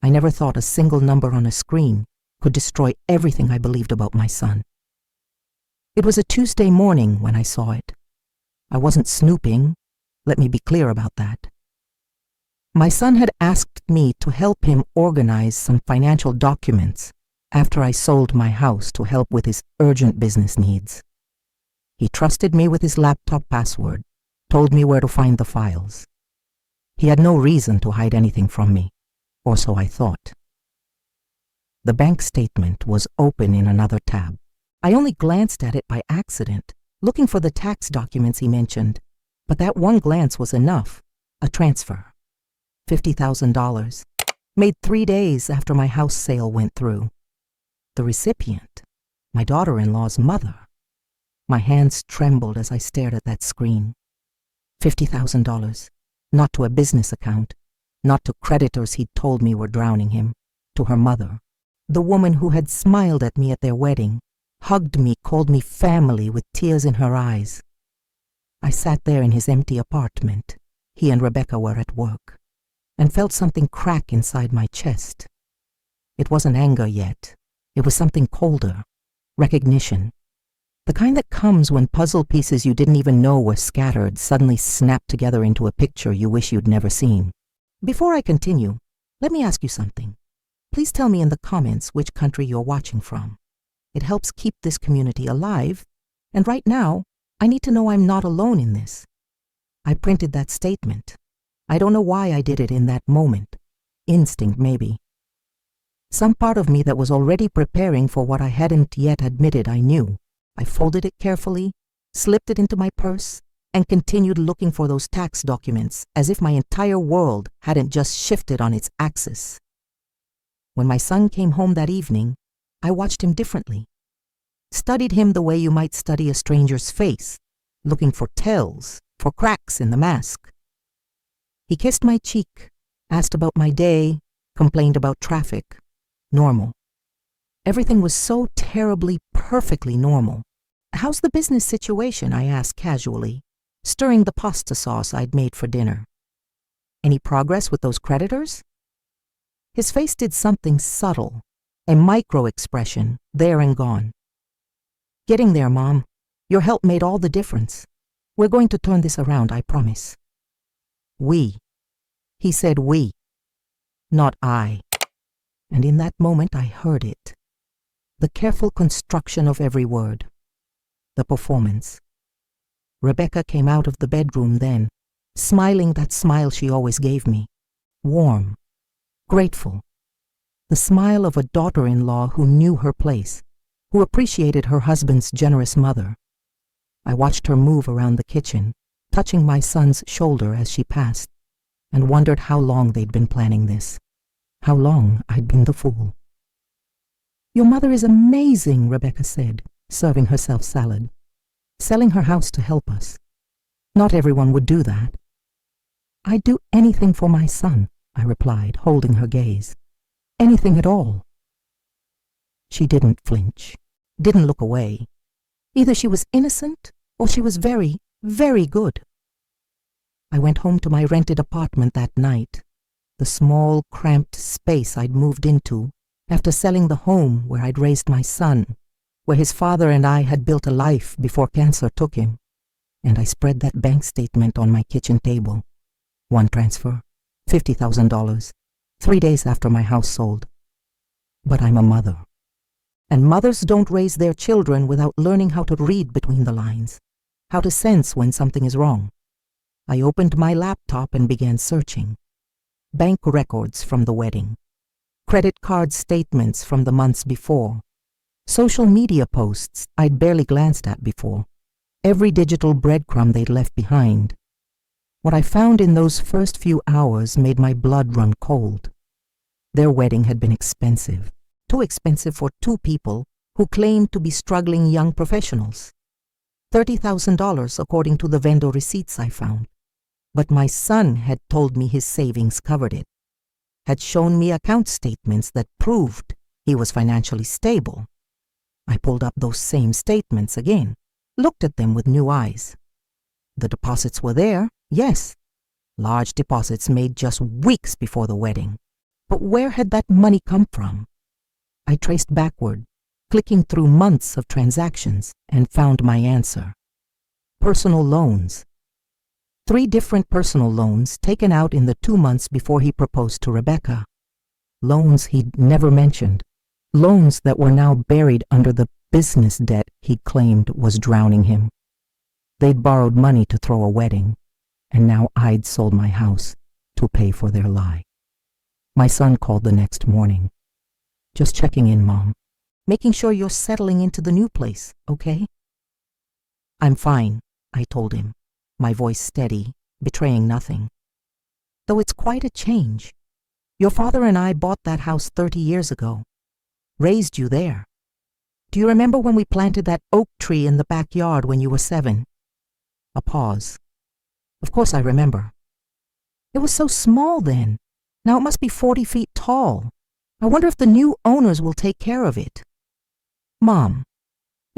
I never thought a single number on a screen could destroy everything I believed about my son. It was a Tuesday morning when I saw it. I wasn't snooping, let me be clear about that. My son had asked me to help him organize some financial documents after I sold my house to help with his urgent business needs. He trusted me with his laptop password, told me where to find the files. He had no reason to hide anything from me, or so I thought. The bank statement was open in another tab. I only glanced at it by accident, looking for the tax documents he mentioned, but that one glance was enough. A transfer. $50,000, made 3 days after my house sale went through. The recipient, my daughter-in-law's mother. My hands trembled as I stared at that screen. $50,000, not to a business account, not to creditors he'd told me were drowning him, to her mother, the woman who had smiled at me at their wedding, hugged me, called me family with tears in her eyes. I sat there in his empty apartment, he and Rebecca were at work, and felt something crack inside my chest. It wasn't anger yet. It was something colder. Recognition. The kind that comes when puzzle pieces you didn't even know were scattered suddenly snap together into a picture you wish you'd never seen. Before I continue, let me ask you something. Please tell me in the comments which country you're watching from. It helps keep this community alive, and right now, I need to know I'm not alone in this. I printed that statement. I don't know why I did it in that moment. Instinct, maybe. Some part of me that was already preparing for what I hadn't yet admitted I knew. I folded it carefully, slipped it into my purse, and continued looking for those tax documents as if my entire world hadn't just shifted on its axis. When my son came home that evening, I watched him differently. Studied him the way you might study a stranger's face, looking for tells, for cracks in the mask. He kissed my cheek, asked about my day, complained about traffic. Normal. Everything was so terribly, perfectly normal. "How's the business situation?" I asked casually, stirring the pasta sauce I'd made for dinner. "Any progress with those creditors?" His face did something subtle, a micro-expression, there and gone. "Getting there, Mom. Your help made all the difference. We're going to turn this around, I promise." We. He said we, not I. And in that moment I heard it. The careful construction of every word. The performance. Rebecca came out of the bedroom then, smiling that smile she always gave me. Warm. Grateful. The smile of a daughter-in-law who knew her place, who appreciated her husband's generous mother. I watched her move around the kitchen, touching my son's shoulder as she passed, and wondered how long they'd been planning this. How long I'd been the fool. "Your mother is amazing," Rebecca said, serving herself salad. "Selling her house to help us. Not everyone would do that." "I'd do anything for my son," I replied, holding her gaze. "Anything at all." She didn't flinch, didn't look away. Either she was innocent or she was very, very good. I went home to my rented apartment that night, the small, cramped space I'd moved into after selling the home where I'd raised my son, where his father and I had built a life before cancer took him, and I spread that bank statement on my kitchen table. One transfer, $50,000, 3 days after my house sold. But I'm a mother. And mothers don't raise their children without learning how to read between the lines, how to sense when something is wrong. I opened my laptop and began searching. Bank records from the wedding. Credit card statements from the months before. Social media posts I'd barely glanced at before. Every digital breadcrumb they'd left behind. What I found in those first few hours made my blood run cold. Their wedding had been expensive. Too expensive for two people who claimed to be struggling young professionals. $30,000 according to the vendor receipts I found. But my son had told me his savings covered it, had shown me account statements that proved he was financially stable. I pulled up those same statements again, looked at them with new eyes. The deposits were there, yes. Large deposits made just weeks before the wedding. But where had that money come from? I traced backward, clicking through months of transactions, and found my answer. Personal loans. 3 different personal loans taken out in the 2 months before he proposed to Rebecca. Loans he'd never mentioned. Loans that were now buried under the business debt he claimed was drowning him. They'd borrowed money to throw a wedding, and now I'd sold my house to pay for their lie. My son called the next morning. "Just checking in, Mom. Making sure you're settling into the new place, okay?" "I'm fine," I told him, my voice steady, betraying nothing. "Though it's quite a change. Your father and I bought that house 30 years ago. Raised you there. Do you remember when we planted that oak tree in the backyard when you were 7? A pause. "Of course I remember." "It was so small then. Now it must be 40 feet tall. I wonder if the new owners will take care of it." "Mom,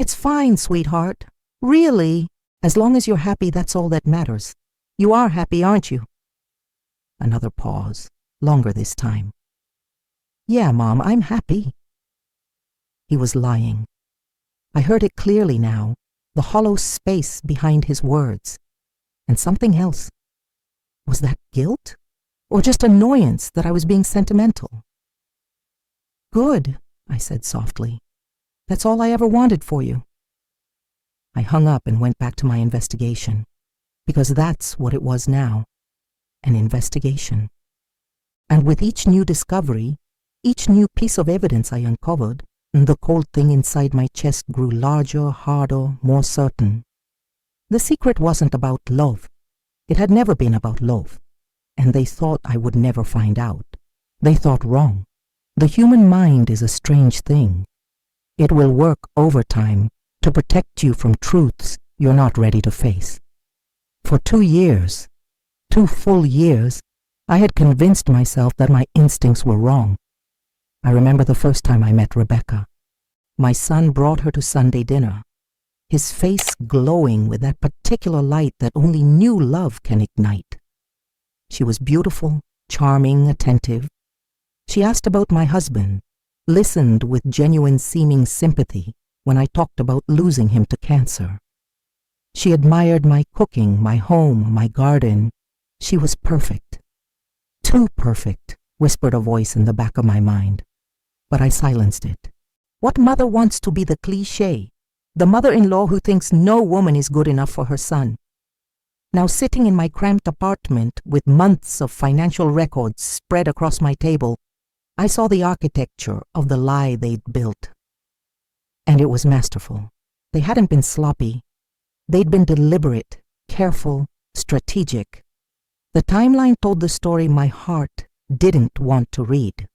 it's fine, sweetheart. Really, as long as you're happy, that's all that matters. You are happy, aren't you?" Another pause, longer this time. "Yeah, Mom, I'm happy." He was lying. I heard it clearly now, the hollow space behind his words. And something else. Was that guilt? Or just annoyance that I was being sentimental? "Good," I said softly. "That's all I ever wanted for you." I hung up and went back to my investigation, because that's what it was now, an investigation. And with each new discovery, each new piece of evidence I uncovered, the cold thing inside my chest grew larger, harder, more certain. The secret wasn't about love. It had never been about love. And they thought I would never find out. They thought wrong. The human mind is a strange thing. It will work overtime to protect you from truths you're not ready to face. For 2 years, 2 full years, I had convinced myself that my instincts were wrong. I remember the first time I met Rebecca. My son brought her to Sunday dinner, his face glowing with that particular light that only new love can ignite. She was beautiful, charming, attentive. She asked about my husband, listened with genuine seeming sympathy when I talked about losing him to cancer. She admired my cooking, my home, my garden. She was perfect. "Too perfect," whispered a voice in the back of my mind. But I silenced it. What mother wants to be the cliché? The mother-in-law who thinks no woman is good enough for her son. Now sitting in my cramped apartment with months of financial records spread across my table, I saw the architecture of the lie they'd built. And it was masterful. They hadn't been sloppy. They'd been deliberate, careful, strategic. The timeline told the story my heart didn't want to read.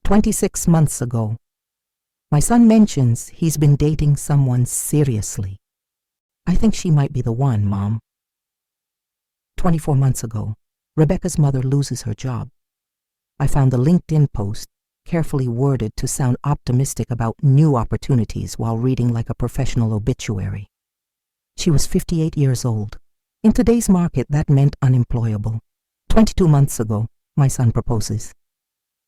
26 months ago, my son mentions he's been dating someone seriously. I think she might be the one, Mom. 24 months ago, Rebecca's mother loses her job. I found the LinkedIn post, carefully worded to sound optimistic about new opportunities while reading like a professional obituary. She was 58 years old. In today's market, that meant unemployable. 22 months ago, my son proposes.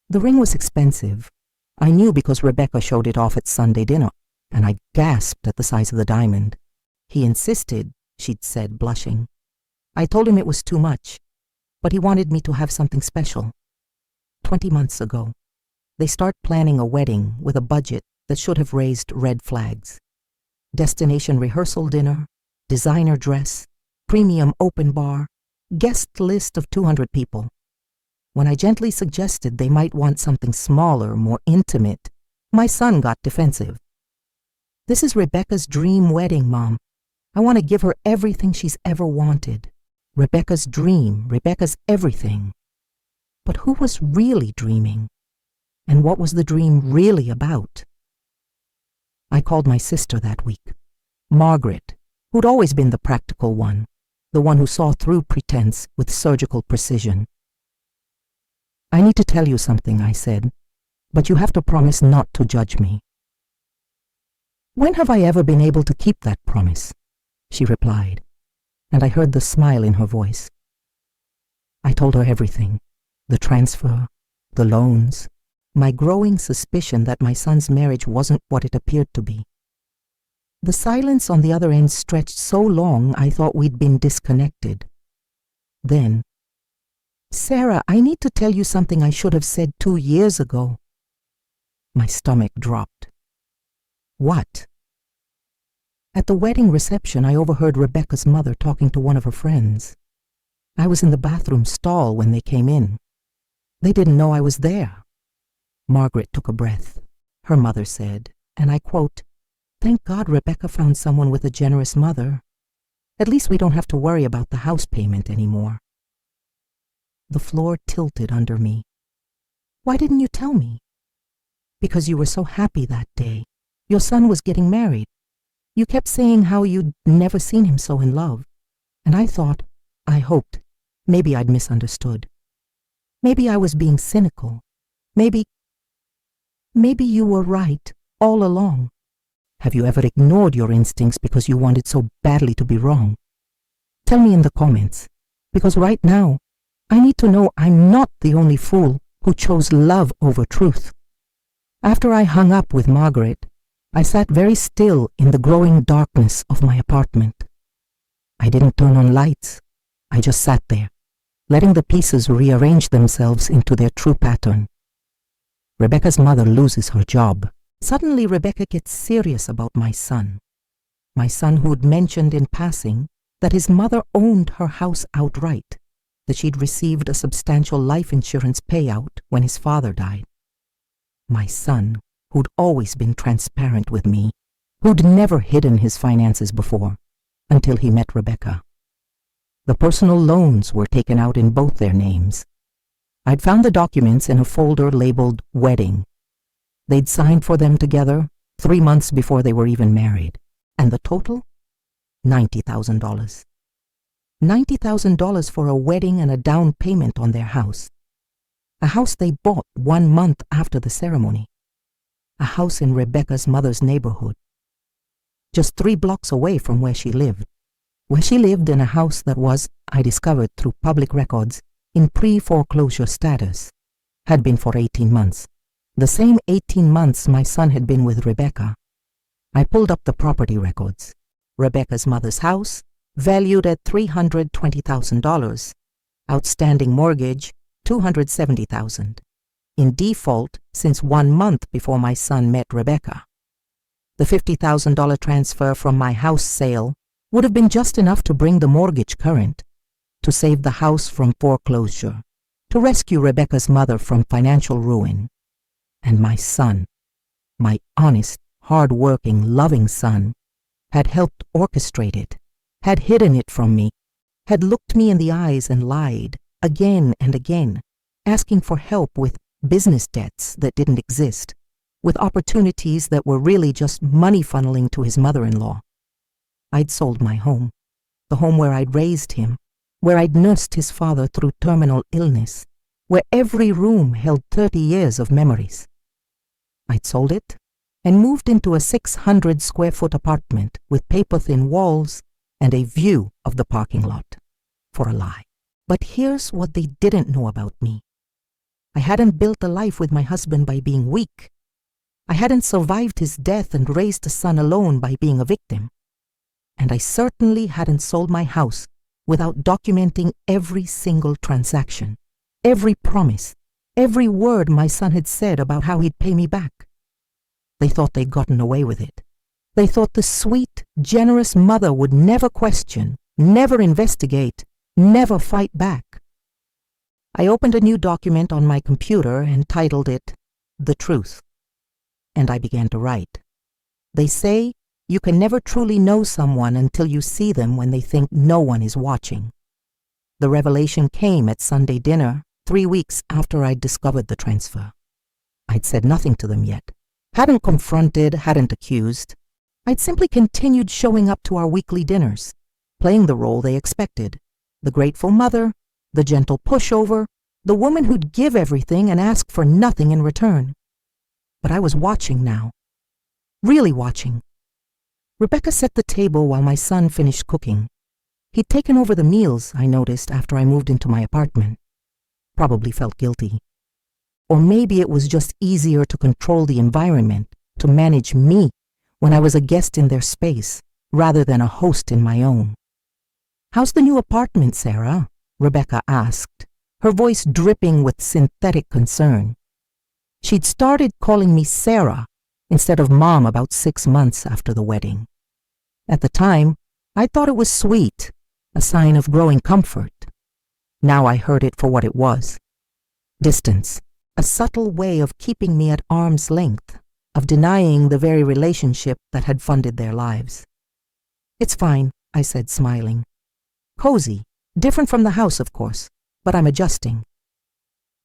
The ring was expensive. I knew because Rebecca showed it off at Sunday dinner, and I gasped at the size of the diamond. He insisted, she'd said, blushing. I told him it was too much, but he wanted me to have something special. 20 months ago, they start planning a wedding with a budget that should have raised red flags. Destination rehearsal dinner, designer dress, premium open bar, guest list of 200 people. When I gently suggested they might want something smaller, more intimate, my son got defensive. This is Rebecca's dream wedding, Mom. I want to give her everything she's ever wanted. Rebecca's dream, Rebecca's everything. But who was really dreaming? And what was the dream really about? I called my sister that week, Margaret, who'd always been the practical one, the one who saw through pretense with surgical precision. I need to tell you something, I said, but you have to promise not to judge me. When have I ever been able to keep that promise? She replied, and I heard the smile in her voice. I told her everything, the transfer, the loans, my growing suspicion that my son's marriage wasn't what it appeared to be. The silence on the other end stretched so long I thought we'd been disconnected. Then, "Sarah, I need to tell you something I should have said 2 years ago." My stomach dropped. "What?" At the wedding reception, I overheard Rebecca's mother talking to one of her friends. I was in the bathroom stall when they came in. They didn't know I was there. Margaret took a breath. Her mother said, and I quote, "Thank God Rebecca found someone with a generous mother. At least we don't have to worry about the house payment anymore." The floor tilted under me. "Why didn't you tell me?" "Because you were so happy that day. Your son was getting married. You kept saying how you'd never seen him so in love. And I thought, I hoped, maybe I'd misunderstood. Maybe I was being cynical. Maybe you were right all along." Have you ever ignored your instincts because you wanted so badly to be wrong? Tell me in the comments, because right now, I need to know I'm not the only fool who chose love over truth. After I hung up with Margaret, I sat very still in the growing darkness of my apartment. I didn't turn on lights. I just sat there, letting the pieces rearrange themselves into their true pattern. Rebecca's mother loses her job. Suddenly, Rebecca gets serious about my son. My son who'd mentioned in passing that his mother owned her house outright, that she'd received a substantial life insurance payout when his father died. My son, who'd always been transparent with me, who'd never hidden his finances before, until he met Rebecca. The personal loans were taken out in both their names. I'd found the documents in a folder labeled Wedding. They'd signed for them together 3 months before they were even married. And the total? $90,000. $90,000 for a wedding and a down payment on their house. A house they bought 1 month after the ceremony. A house in Rebecca's mother's neighborhood. Just 3 blocks away from where she lived. Where she lived in a house that was, I discovered through public records, in pre-foreclosure status. Had been for 18 months. The same 18 months my son had been with Rebecca. I pulled up the property records. Rebecca's mother's house, valued at $320,000. Outstanding mortgage, $270,000. In default since 1 month before my son met Rebecca. The $50,000 transfer from my house sale would have been just enough to bring the mortgage current, to save the house from foreclosure, to rescue Rebecca's mother from financial ruin. And my son, my honest, hard-working, loving son, had helped orchestrate it, had hidden it from me, had looked me in the eyes and lied again and again, asking for help with business debts that didn't exist, with opportunities that were really just money funneling to his mother-in-law. I'd sold my home, the home where I'd raised him, where I'd nursed his father through terminal illness, where every room held 30 years of memories. I'd sold it and moved into a 600-square-foot apartment with paper-thin walls and a view of the parking lot, for a lie. But here's what they didn't know about me. I hadn't built a life with my husband by being weak. I hadn't survived his death and raised a son alone by being a victim. And I certainly hadn't sold my house without documenting every single transaction, every promise, every word my son had said about how he'd pay me back. They thought they'd gotten away with it. They thought the sweet, generous mother would never question, never investigate, never fight back. I opened a new document on my computer and titled it, The Truth. And I began to write. They say you can never truly know someone until you see them when they think no one is watching. The revelation came at Sunday dinner 3 weeks after I'd discovered the transfer. I'd said nothing to them yet. Hadn't confronted, hadn't accused. I'd simply continued showing up to our weekly dinners, playing the role they expected. The grateful mother, the gentle pushover, the woman who'd give everything and ask for nothing in return. But I was watching now. Really watching. Rebecca set the table while my son finished cooking. He'd taken over the meals, I noticed, after I moved into my apartment. Probably felt guilty. Or maybe it was just easier to control the environment, to manage me when I was a guest in their space rather than a host in my own. "How's the new apartment, Sarah?" Rebecca asked, her voice dripping with synthetic concern. She'd started calling me Sarah instead of Mom about 6 months after the wedding. At the time, I thought it was sweet, a sign of growing comfort. Now I heard it for what it was. Distance, a subtle way of keeping me at arm's length, of denying the very relationship that had funded their lives. "It's fine," I said, smiling. "Cozy, different from the house, of course, but I'm adjusting."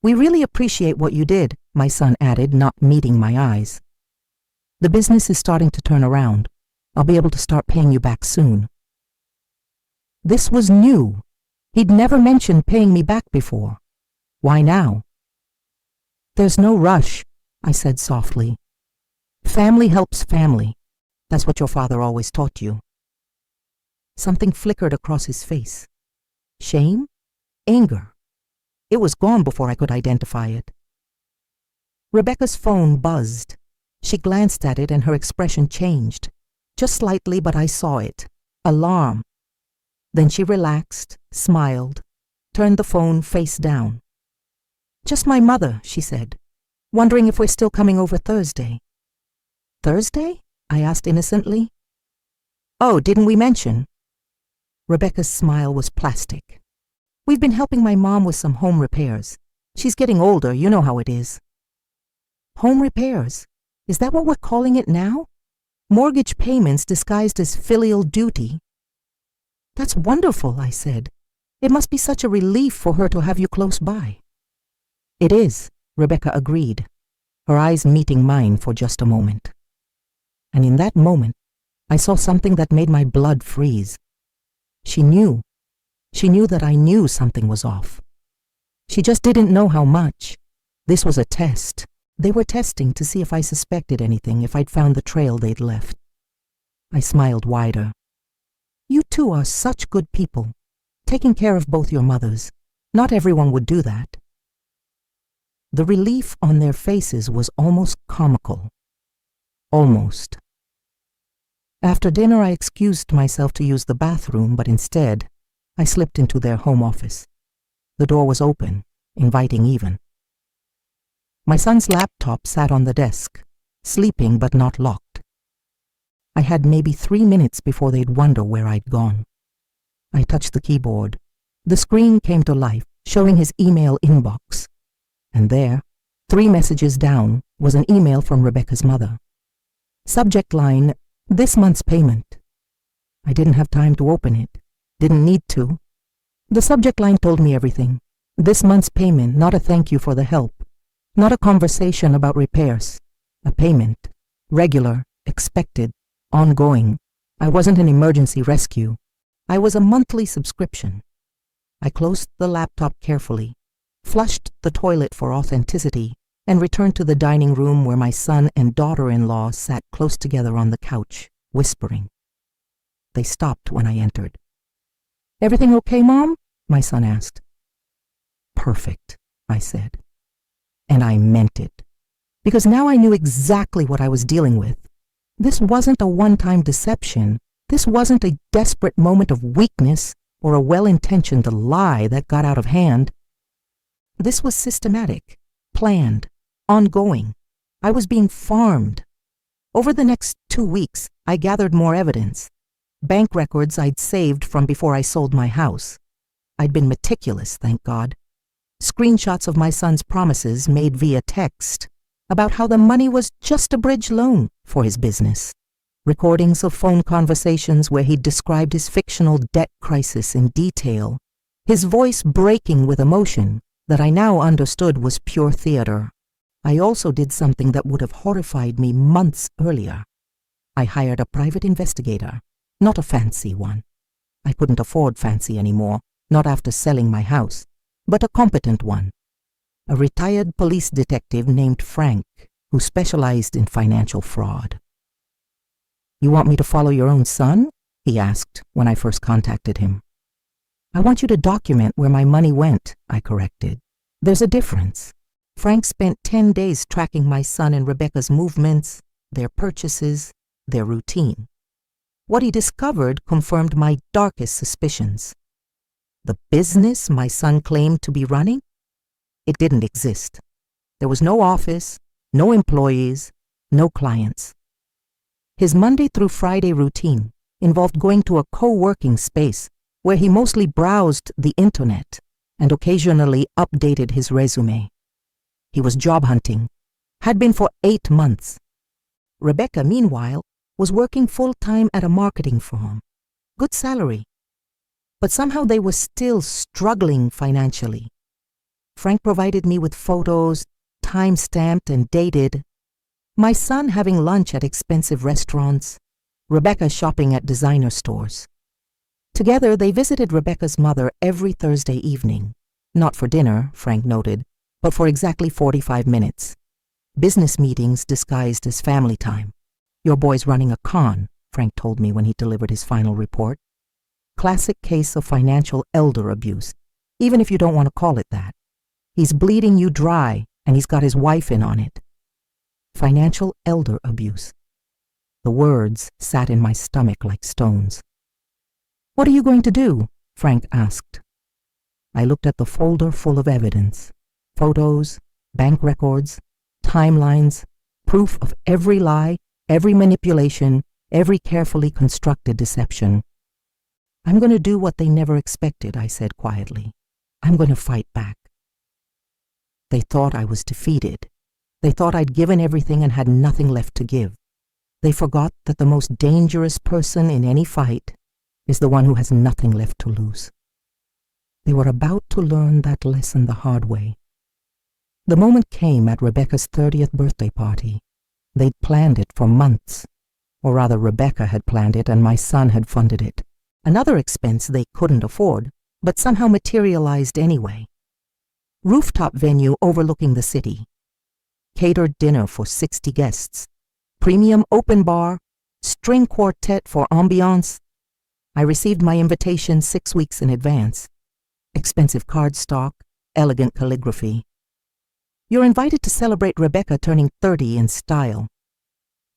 "We really appreciate what you did," my son added, not meeting my eyes. "The business is starting to turn around. I'll be able to start paying you back soon." This was new. He'd never mentioned paying me back before. Why now? "There's no rush," I said softly. "Family helps family. That's what your father always taught you." Something flickered across his face. Shame? Anger? It was gone before I could identify it. Rebecca's phone buzzed. She glanced at it and her expression changed. Just slightly, but I saw it. Alarm. Then she relaxed, smiled, turned the phone face down. "Just my mother," she said, "wondering if we're still coming over Thursday." "Thursday?" I asked innocently. "Oh, didn't we mention?" Rebecca's smile was plastic. "We've been helping my mom with some home repairs. She's getting older, you know how it is." Home repairs? Is that what we're calling it now? Mortgage payments disguised as filial duty? "That's wonderful," I said. "It must be such a relief for her to have you close by." "It is," Rebecca agreed, her eyes meeting mine for just a moment. And in that moment, I saw something that made my blood freeze. She knew. She knew that I knew something was off. She just didn't know how much. This was a test. They were testing to see if I suspected anything, if I'd found the trail they'd left. I smiled wider. "You two are such good people, taking care of both your mothers. Not everyone would do that." The relief on their faces was almost comical. Almost. After dinner, I excused myself to use the bathroom, but instead, I slipped into their home office. The door was open, inviting even. My son's laptop sat on the desk, sleeping but not locked. I had maybe 3 minutes before they'd wonder where I'd gone. I touched the keyboard. The screen came to life, showing his email inbox. And there, 3 messages down, was an email from Rebecca's mother. Subject line, "This month's payment." I didn't have time to open it. Didn't need to. The subject line told me everything. This month's payment, not a thank you for the help. Not a conversation about repairs. A payment. Regular, expected, ongoing. I wasn't an emergency rescue. I was a monthly subscription. I closed the laptop carefully, flushed the toilet for authenticity, and returned to the dining room where my son and daughter-in-law sat close together on the couch, whispering. They stopped when I entered. "Everything okay, Mom?" my son asked. "Perfect," I said. And I meant it, because now I knew exactly what I was dealing with. This wasn't a one-time deception. This wasn't a desperate moment of weakness or a well-intentioned lie that got out of hand. This was systematic, planned, ongoing. I was being farmed. Over the next 2 weeks, I gathered more evidence. Bank records I'd saved from before I sold my house. I'd been meticulous, thank God. Screenshots of my son's promises made via text about how the money was just a bridge loan for his business. Recordings of phone conversations where he'd described his fictional debt crisis in detail, his voice breaking with emotion that I now understood was pure theater. I also did something that would have horrified me months earlier. I hired a private investigator, not a fancy one. I couldn't afford fancy anymore, not after selling my house, but a competent one. A retired police detective named Frank, who specialized in financial fraud. "You want me to follow your own son?" he asked when I first contacted him. "I want you to document where my money went," I corrected. "There's a difference." Frank spent 10 days tracking my son and Rebecca's movements, their purchases, their routine. What he discovered confirmed my darkest suspicions. The business my son claimed to be running? It didn't exist. There was no office, no employees, no clients. His Monday through Friday routine involved going to a co-working space where he mostly browsed the internet and occasionally updated his resume. He was job hunting, had been for 8 months. Rebecca, meanwhile, was working full-time at a marketing firm. Good salary. But somehow they were still struggling financially. Frank provided me with photos, time-stamped and dated. My son having lunch at expensive restaurants, Rebecca shopping at designer stores. Together, they visited Rebecca's mother every Thursday evening. Not for dinner, Frank noted, but for exactly 45 minutes. Business meetings disguised as family time. Your boy's running a con, Frank told me when he delivered his final report. Classic case of financial elder abuse, even if you don't want to call it that. He's bleeding you dry, and he's got his wife in on it. Financial elder abuse. The words sat in my stomach like stones. "What are you going to do?" Frank asked. I looked at the folder full of evidence. Photos, bank records, timelines, proof of every lie, every manipulation, every carefully constructed deception. "I'm going to do what they never expected," I said quietly. "I'm going to fight back." They thought I was defeated. They thought I'd given everything and had nothing left to give. They forgot that the most dangerous person in any fight is the one who has nothing left to lose. They were about to learn that lesson the hard way. The moment came at Rebecca's 30th birthday party. They'd planned it for months. Or rather, Rebecca had planned it and my son had funded it. Another expense they couldn't afford, but somehow materialized anyway. Rooftop venue overlooking the city. Catered dinner for 60 guests. Premium open bar. String quartet for ambiance. I received my invitation 6 weeks in advance. Expensive cardstock, elegant calligraphy. "You're invited to celebrate Rebecca turning 30 in style."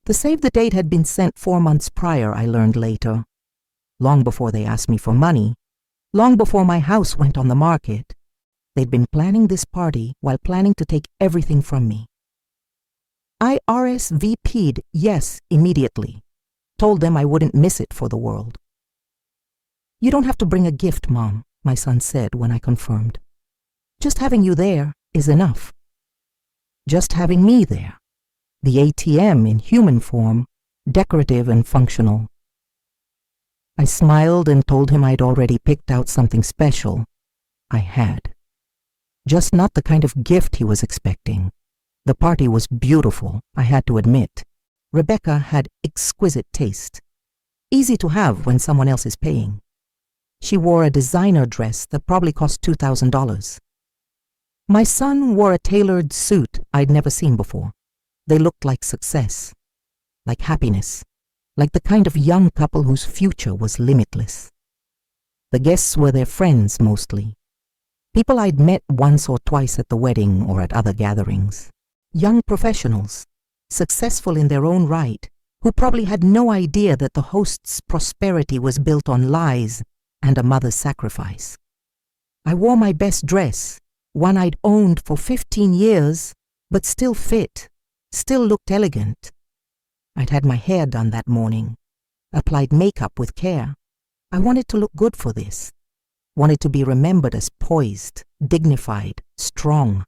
The save the date had been sent 4 months prior, I learned later. Long before they asked me for money, long before my house went on the market, they'd been planning this party while planning to take everything from me. I RSVP'd yes immediately, told them I wouldn't miss it for the world. "You don't have to bring a gift, Mom," my son said when I confirmed. "Just having you there is enough." Just having me there. The ATM in human form, decorative and functional. I smiled and told him I'd already picked out something special. I had. Just not the kind of gift he was expecting. The party was beautiful, I had to admit. Rebecca had exquisite taste. Easy to have when someone else is paying. She wore a designer dress that probably cost $2,000. My son wore a tailored suit I'd never seen before. They looked like success, like happiness, like the kind of young couple whose future was limitless. The guests were their friends mostly. People I'd met once or twice at the wedding or at other gatherings. Young professionals, successful in their own right, who probably had no idea that the host's prosperity was built on lies and a mother's sacrifice. I wore my best dress, one I'd owned for 15 years, but still fit, still looked elegant. I'd had my hair done that morning, applied makeup with care. I wanted to look good for this, wanted to be remembered as poised, dignified, strong.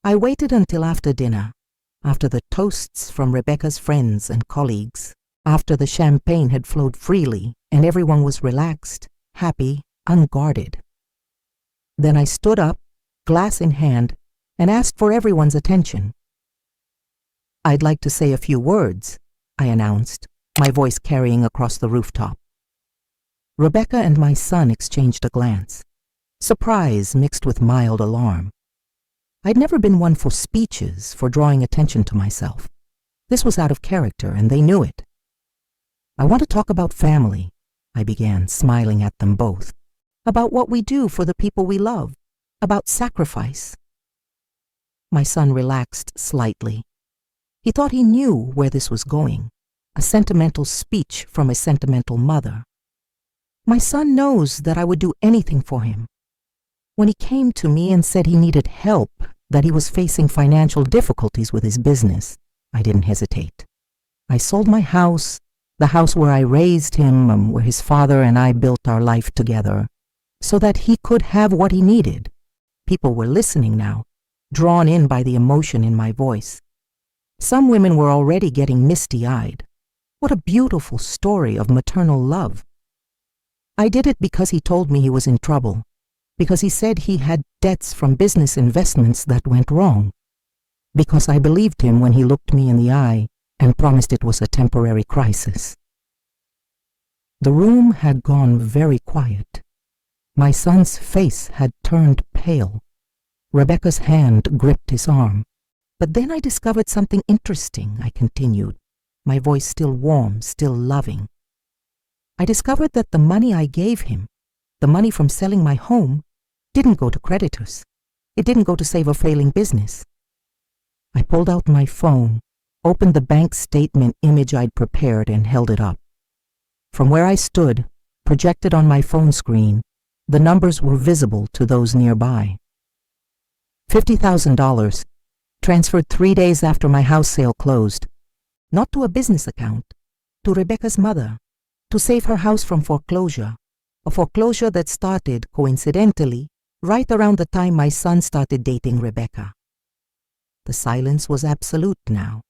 I waited until after dinner, after the toasts from Rebecca's friends and colleagues, after the champagne had flowed freely and everyone was relaxed, happy, unguarded. Then I stood up, glass in hand, and asked for everyone's attention. "I'd like to say a few words," I announced, my voice carrying across the rooftop. Rebecca and my son exchanged a glance, surprise mixed with mild alarm. I'd never been one for speeches, for drawing attention to myself. This was out of character, and they knew it. "I want to talk about family," I began, smiling at them both. "About what we do for the people we love, about sacrifice." My son relaxed slightly. He thought he knew where this was going, a sentimental speech from a sentimental mother. My son knows that I would do anything for him. When he came to me and said he needed help, that he was facing financial difficulties with his business, I didn't hesitate. I sold my house, the house where I raised him, where his father and I built our life together, so that he could have what he needed. People were listening now, drawn in by the emotion in my voice. Some women were already getting misty-eyed. What a beautiful story of maternal love. I did it because he told me he was in trouble, because he said he had debts from business investments that went wrong, because I believed him when he looked me in the eye and promised it was a temporary crisis. The room had gone very quiet. My son's face had turned pale. Rebecca's hand gripped his arm. But then I discovered something interesting, I continued, my voice still warm, still loving. I discovered that the money I gave him, the money from selling my home, didn't go to creditors. It didn't go to save a failing business. I pulled out my phone, opened the bank statement image I'd prepared and held it up. From where I stood, projected on my phone screen, the numbers were visible to those nearby. $50,000, transferred 3 days after my house sale closed, not to a business account, to Rebecca's mother, to save her house from foreclosure, a foreclosure that started, coincidentally, right around the time my son started dating Rebecca. The silence was absolute now.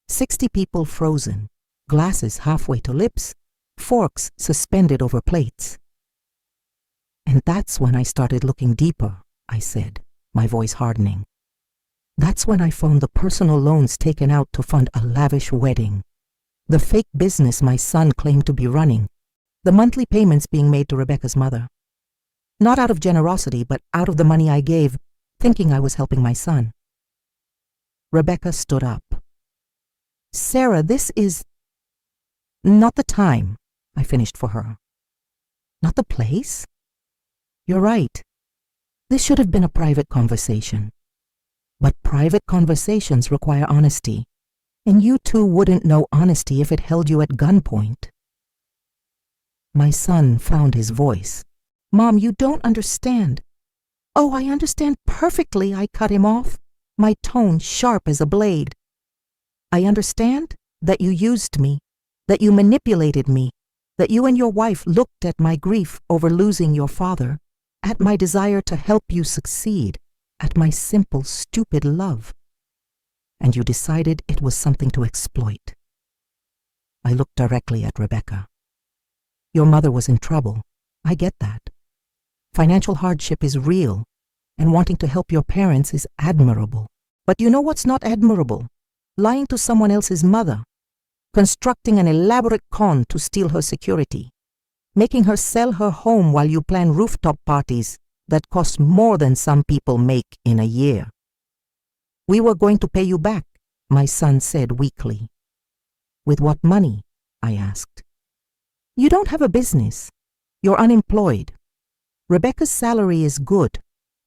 60 people frozen, glasses halfway to lips, forks suspended over plates. And that's when I started looking deeper, I said, my voice hardening. That's when I found the personal loans taken out to fund a lavish wedding, the fake business my son claimed to be running, the monthly payments being made to Rebecca's mother. Not out of generosity, but out of the money I gave, thinking I was helping my son. Rebecca stood up. Sarah, this is not the time, I finished for her. Not the place? You're right. This should have been a private conversation. But private conversations require honesty, and you two wouldn't know honesty if it held you at gunpoint. My son found his voice. Mom, you don't understand. Oh, I understand perfectly, I cut him off, my tone sharp as a blade. I understand that you used me, that you manipulated me, that you and your wife looked at my grief over losing your father, at my desire to help you succeed, at my simple, stupid love. And you decided it was something to exploit. I looked directly at Rebecca. Your mother was in trouble. I get that. Financial hardship is real, and wanting to help your parents is admirable. But you know what's not admirable? Lying to someone else's mother, constructing an elaborate con to steal her security, making her sell her home while you plan rooftop parties that cost more than some people make in a year. We were going to pay you back, my son said weakly. With what money? I asked. You don't have a business. You're unemployed. Rebecca's salary is good,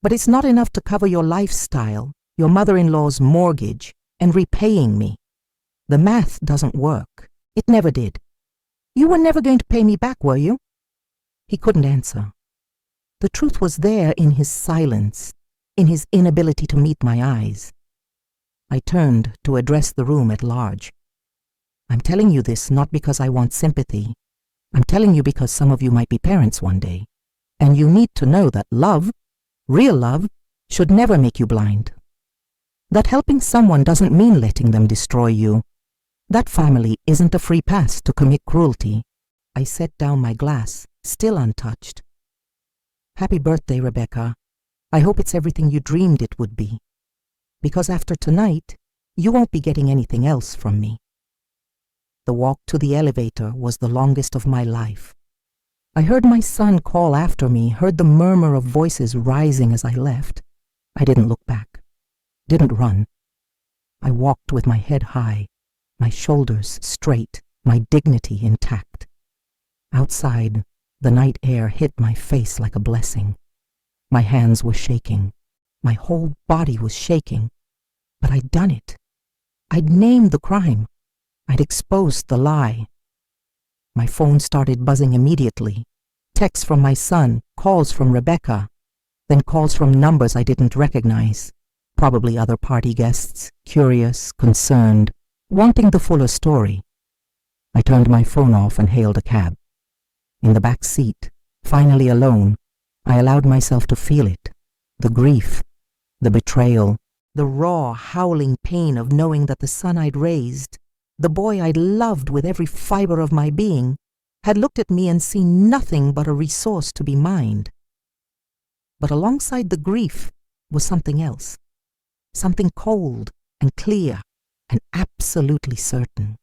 but it's not enough to cover your lifestyle, your mother-in-law's mortgage, and repaying me. The math doesn't work. It never did. You were never going to pay me back, were you? He couldn't answer. The truth was there in his silence, in his inability to meet my eyes. I turned to address the room at large. I'm telling you this not because I want sympathy. I'm telling you because some of you might be parents one day, and you need to know that love, real love, should never make you blind. That helping someone doesn't mean letting them destroy you. That family isn't a free pass to commit cruelty. I set down my glass, still untouched. Happy birthday, Rebecca. I hope it's everything you dreamed it would be. Because after tonight, you won't be getting anything else from me. The walk to the elevator was the longest of my life. I heard my son call after me, heard the murmur of voices rising as I left. I didn't look back, didn't run. I walked with my head high, my shoulders straight, my dignity intact. Outside, the night air hit my face like a blessing. My hands were shaking. My whole body was shaking. But I'd done it. I'd named the crime. I'd exposed the lie. My phone started buzzing immediately. Texts from my son, calls from Rebecca, then calls from numbers I didn't recognize. Probably other party guests, curious, concerned, wanting the fuller story. I turned my phone off and hailed a cab. In the back seat, finally alone, I allowed myself to feel it. The grief, the betrayal, the raw, howling pain of knowing that the son I'd raised, the boy I'd loved with every fiber of my being, had looked at me and seen nothing but a resource to be mined. But alongside the grief was something else, something cold and clear and absolutely certain.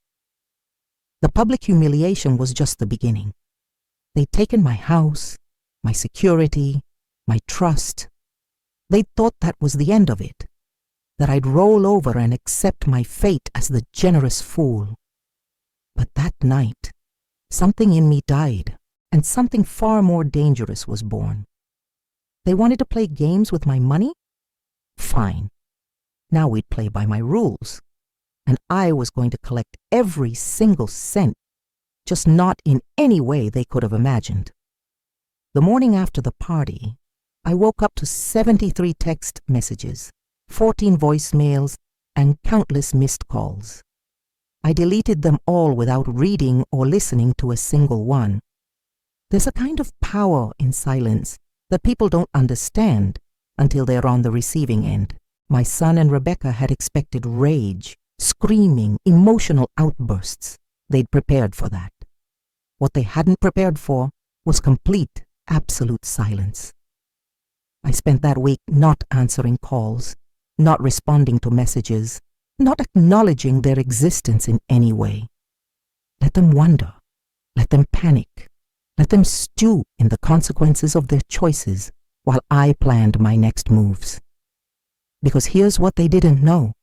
The public humiliation was just the beginning. They'd taken my house, my security, my trust. They'd thought that was the end of it, that I'd roll over and accept my fate as the generous fool. But that night, something in me died, and something far more dangerous was born. They wanted to play games with my money? Fine. Now we'd play by my rules, and I was going to collect every single cent, just not in any way they could have imagined. The morning after the party, I woke up to 73 text messages, 14 voicemails, and countless missed calls. I deleted them all without reading or listening to a single one. There's a kind of power in silence that people don't understand until they're on the receiving end. My son and Rebecca had expected rage, screaming, emotional outbursts. They'd prepared for that. What they hadn't prepared for was complete, absolute silence. I spent that week not answering calls, not responding to messages, not acknowledging their existence in any way. Let them wonder. Let them panic. Let them stew in the consequences of their choices while I planned my next moves. Because here's what they didn't know.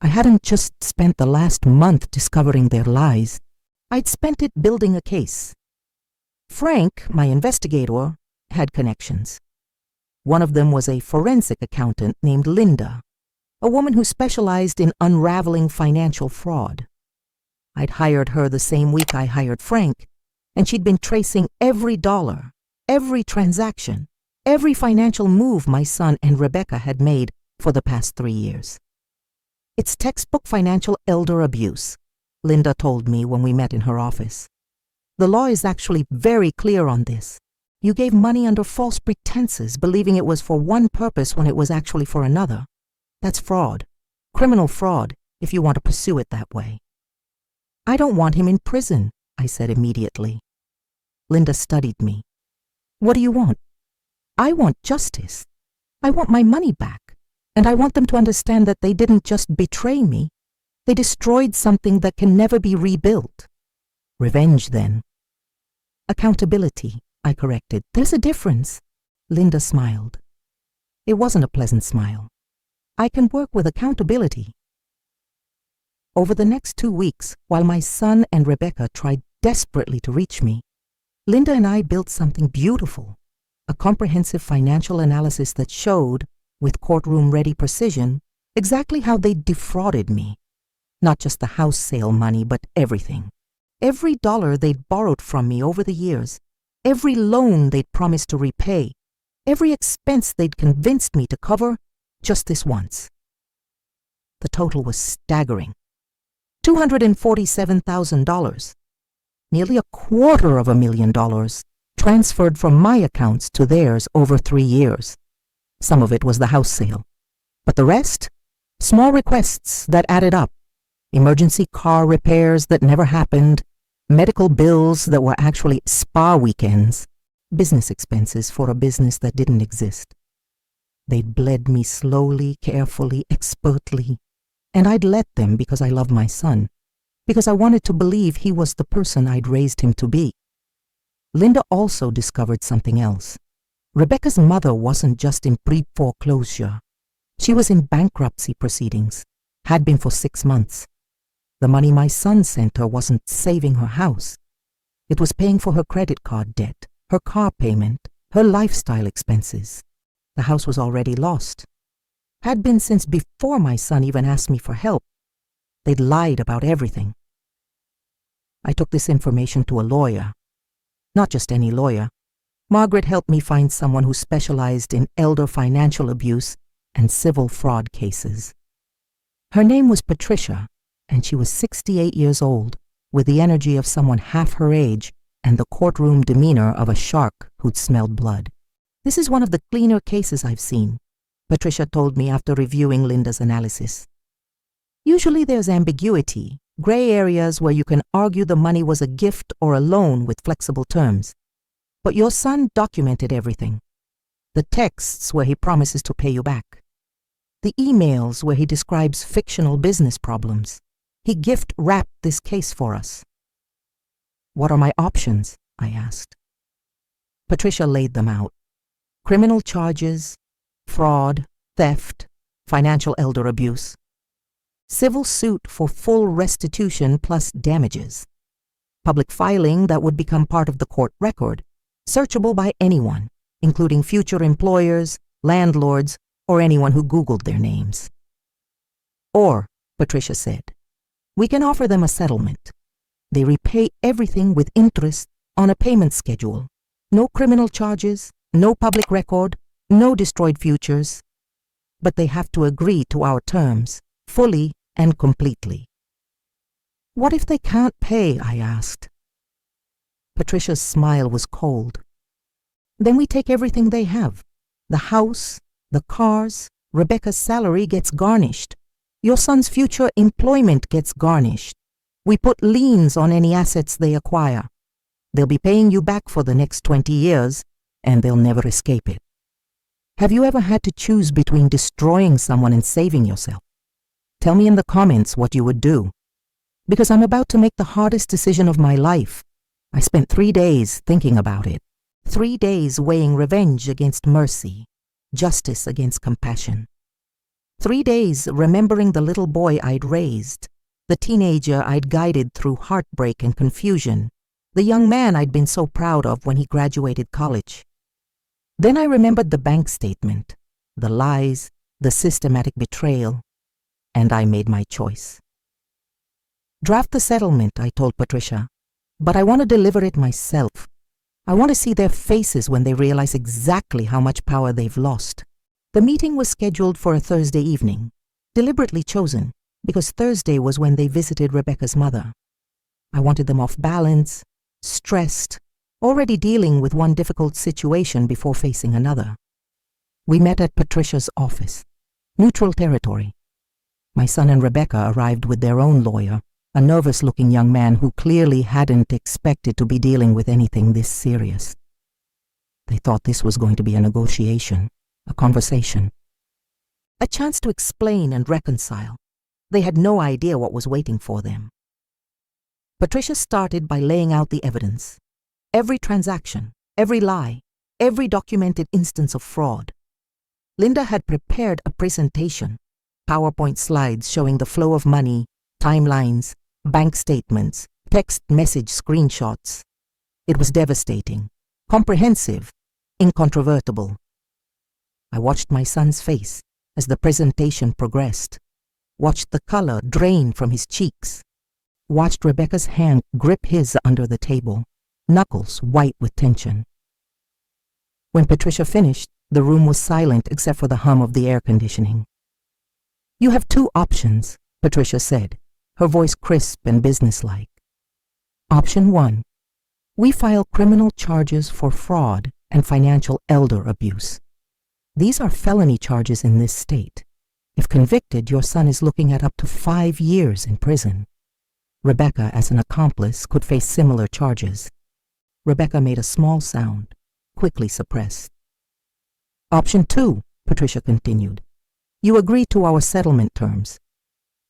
I hadn't just spent the last month discovering their lies. I'd spent it building a case. Frank, my investigator, had connections. One of them was a forensic accountant named Linda, a woman who specialized in unraveling financial fraud. I'd hired her the same week I hired Frank, and she'd been tracing every dollar, every transaction, every financial move my son and Rebecca had made for the past 3 years. It's textbook financial elder abuse, Linda told me when we met in her office. The law is actually very clear on this. You gave money under false pretenses, believing it was for one purpose when it was actually for another. That's fraud. Criminal fraud, if you want to pursue it that way. I don't want him in prison, I said immediately. Linda studied me. What do you want? I want justice. I want my money back. And I want them to understand that they didn't just betray me. They destroyed something that can never be rebuilt. Revenge, then. Accountability, I corrected. There's a difference. Linda smiled. It wasn't a pleasant smile. I can work with accountability. Over the next 2 weeks, while my son and Rebecca tried desperately to reach me, Linda and I built something beautiful, a comprehensive financial analysis that showed, with courtroom-ready precision, exactly how they defrauded me. Not just the house sale money, but everything. Every dollar they'd borrowed from me over the years, every loan they'd promised to repay, every expense they'd convinced me to cover just this once. The total was staggering. $247,000. Nearly $250,000 transferred from my accounts to theirs over 3 years. Some of it was the house sale. But the rest? Small requests that added up. Emergency car repairs that never happened. Medical bills that were actually spa weekends. Business expenses for a business that didn't exist. They'd bled me slowly, carefully, expertly. And I'd let them because I loved my son. Because I wanted to believe he was the person I'd raised him to be. Linda also discovered something else. Rebecca's mother wasn't just in pre-foreclosure. She was in bankruptcy proceedings, had been for 6 months. The money my son sent her wasn't saving her house. It was paying for her credit card debt, her car payment, her lifestyle expenses. The house was already lost. Had been since before my son even asked me for help. They'd lied about everything. I took this information to a lawyer. Not just any lawyer. Margaret helped me find someone who specialized in elder financial abuse and civil fraud cases. Her name was Patricia, and she was 68 years old, with the energy of someone half her age and the courtroom demeanor of a shark who'd smelled blood. This is one of the cleaner cases I've seen, Patricia told me after reviewing Linda's analysis. Usually there's ambiguity, gray areas where you can argue the money was a gift or a loan with flexible terms. But your son documented everything. The texts where he promises to pay you back. The emails where he describes fictional business problems. He gift-wrapped this case for us. What are my options? I asked. Patricia laid them out. Criminal charges, fraud, theft, financial elder abuse. Civil suit for full restitution plus damages. Public filing that would become part of the court record, searchable by anyone, including future employers, landlords, or anyone who Googled their names. Or, Patricia said, we can offer them a settlement. They repay everything with interest on a payment schedule. No criminal charges, no public record, no destroyed futures. But they have to agree to our terms, fully and completely. What if they can't pay? I asked. Patricia's smile was cold. Then we take everything they have. The house, the cars, Rebecca's salary gets garnished. Your son's future employment gets garnished. We put liens on any assets they acquire. They'll be paying you back for the next 20 years, and they'll never escape it. Have you ever had to choose between destroying someone and saving yourself? Tell me in the comments what you would do. Because I'm about to make the hardest decision of my life. I spent 3 days thinking about it. 3 days weighing revenge against mercy, justice against compassion. 3 days remembering the little boy I'd raised, the teenager I'd guided through heartbreak and confusion, the young man I'd been so proud of when he graduated college. Then I remembered the bank statement, the lies, the systematic betrayal, and I made my choice. Draft the settlement, I told Patricia, but I want to deliver it myself. I want to see their faces when they realize exactly how much power they've lost. The meeting was scheduled for a Thursday evening, deliberately chosen, because Thursday was when they visited Rebecca's mother. I wanted them off balance, stressed, already dealing with one difficult situation before facing another. We met at Patricia's office, neutral territory. My son and Rebecca arrived with their own lawyer, a nervous-looking young man who clearly hadn't expected to be dealing with anything this serious. They thought this was going to be a negotiation, a conversation, a chance to explain and reconcile. They had no idea what was waiting for them. Patricia started by laying out the evidence. Every transaction, every lie, every documented instance of fraud. Linda had prepared a presentation, PowerPoint slides showing the flow of money, timelines, bank statements, text message screenshots. It was devastating, comprehensive, incontrovertible. I watched my son's face as the presentation progressed, watched the color drain from his cheeks, watched Rebecca's hand grip his under the table, knuckles white with tension. When Patricia finished, the room was silent except for the hum of the air conditioning. You have 2 options, Patricia said, her voice crisp and businesslike. Option 1. We file criminal charges for fraud and financial elder abuse. These are felony charges in this state. If convicted, your son is looking at up to 5 years in prison. Rebecca, as an accomplice, could face similar charges. Rebecca made a small sound, quickly suppressed. Option 2, Patricia continued. You agree to our settlement terms.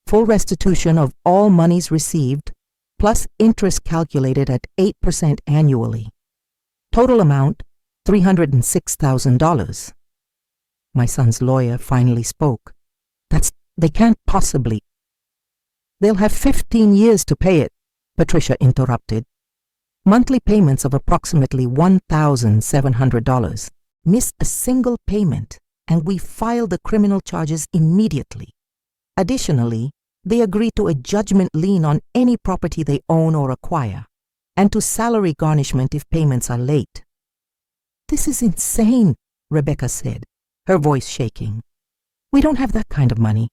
Full restitution of all monies received, plus interest calculated at 8% annually. Total amount, $306,000. My son's lawyer finally spoke. They can't possibly. They'll have 15 years to pay it, Patricia interrupted. Monthly payments of approximately $1,700. Miss a single payment, and we filed the criminal charges immediately. Additionally, they agree to a judgment lien on any property they own or acquire, and to salary garnishment if payments are late. "This is insane," Rebecca said, her voice shaking. "We don't have that kind of money.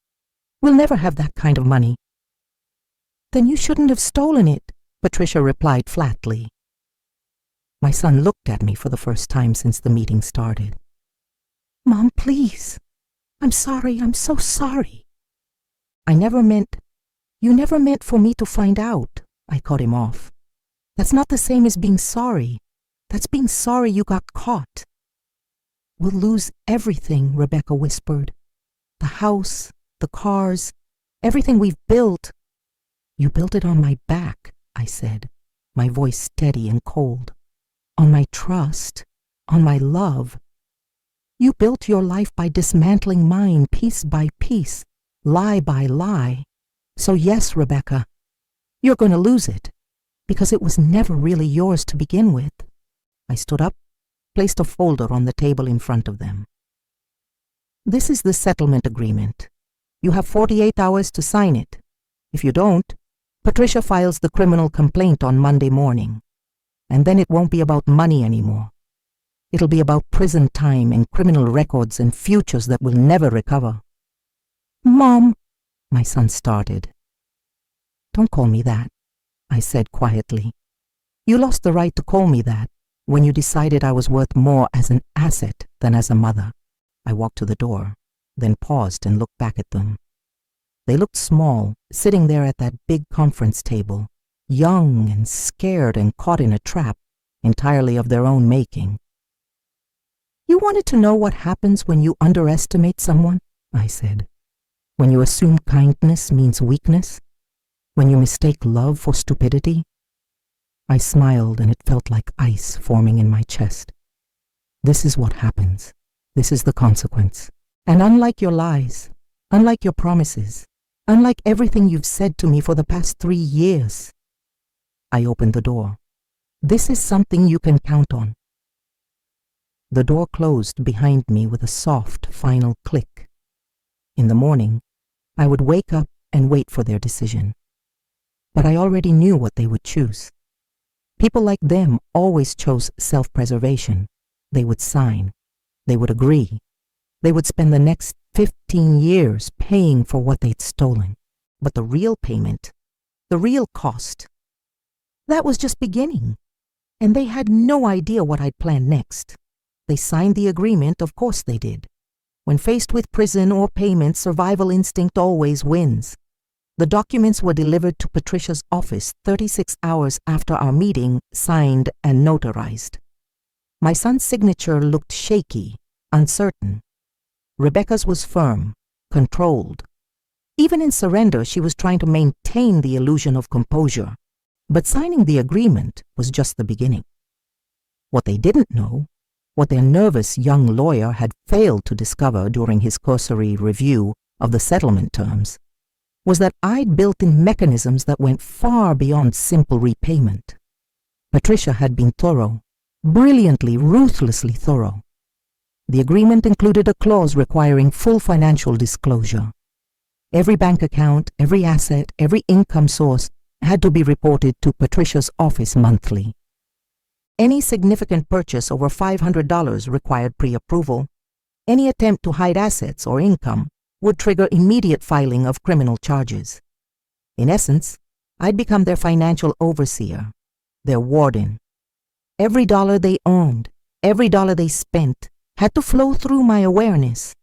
We'll never have that kind of money." "Then you shouldn't have stolen it," Patricia replied flatly. My son looked at me for the first time since the meeting started. "Mom, please. I'm sorry. I'm so sorry." You never meant for me to find out," I cut him off. "That's not the same as being sorry. That's being sorry you got caught." "We'll lose everything," Rebecca whispered. "The house, the cars, everything we've built." "You built it on my back," I said, my voice steady and cold. "On my trust, on my love. You built your life by dismantling mine piece by piece, lie by lie. So yes, Rebecca, you're going to lose it, because it was never really yours to begin with." I stood up, placed a folder on the table in front of them. "This is the settlement agreement. You have 48 hours to sign it. If you don't, Patricia files the criminal complaint on Monday morning, and then it won't be about money anymore. It'll be about prison time and criminal records and futures that will never recover." "Mom," my son started. "Don't call me that," I said quietly. "You lost the right to call me that when you decided I was worth more as an asset than as a mother." I walked to the door, then paused and looked back at them. They looked small, sitting there at that big conference table, young and scared and caught in a trap, entirely of their own making. "You wanted to know what happens when you underestimate someone?" I said. "When you assume kindness means weakness? When you mistake love for stupidity?" I smiled, and it felt like ice forming in my chest. "This is what happens. This is the consequence. And unlike your lies, unlike your promises, unlike everything you've said to me for the past 3 years." I opened the door. "This is something you can count on." The door closed behind me with a soft, final click. In the morning, I would wake up and wait for their decision. But I already knew what they would choose. People like them always chose self-preservation. They would sign. They would agree. They would spend the next 15 years paying for what they'd stolen. But the real payment, the real cost, that was just beginning. And they had no idea what I'd planned next. They signed the agreement, of course they did. When faced with prison or payment, survival instinct always wins. The documents were delivered to Patricia's office 36 hours after our meeting, signed and notarized. My son's signature looked shaky, uncertain. Rebecca's was firm, controlled. Even in surrender, she was trying to maintain the illusion of composure. But signing the agreement was just the beginning. What they didn't know, what their nervous young lawyer had failed to discover during his cursory review of the settlement terms, was that I'd built in mechanisms that went far beyond simple repayment. Patricia had been thorough, brilliantly, ruthlessly thorough. The agreement included a clause requiring full financial disclosure. Every bank account, every asset, every income source had to be reported to Patricia's office monthly. Any significant purchase over $500 required pre-approval. Any attempt to hide assets or income would trigger immediate filing of criminal charges. In essence, I'd become their financial overseer, their warden. Every dollar they owned, every dollar they spent, had to flow through my awareness.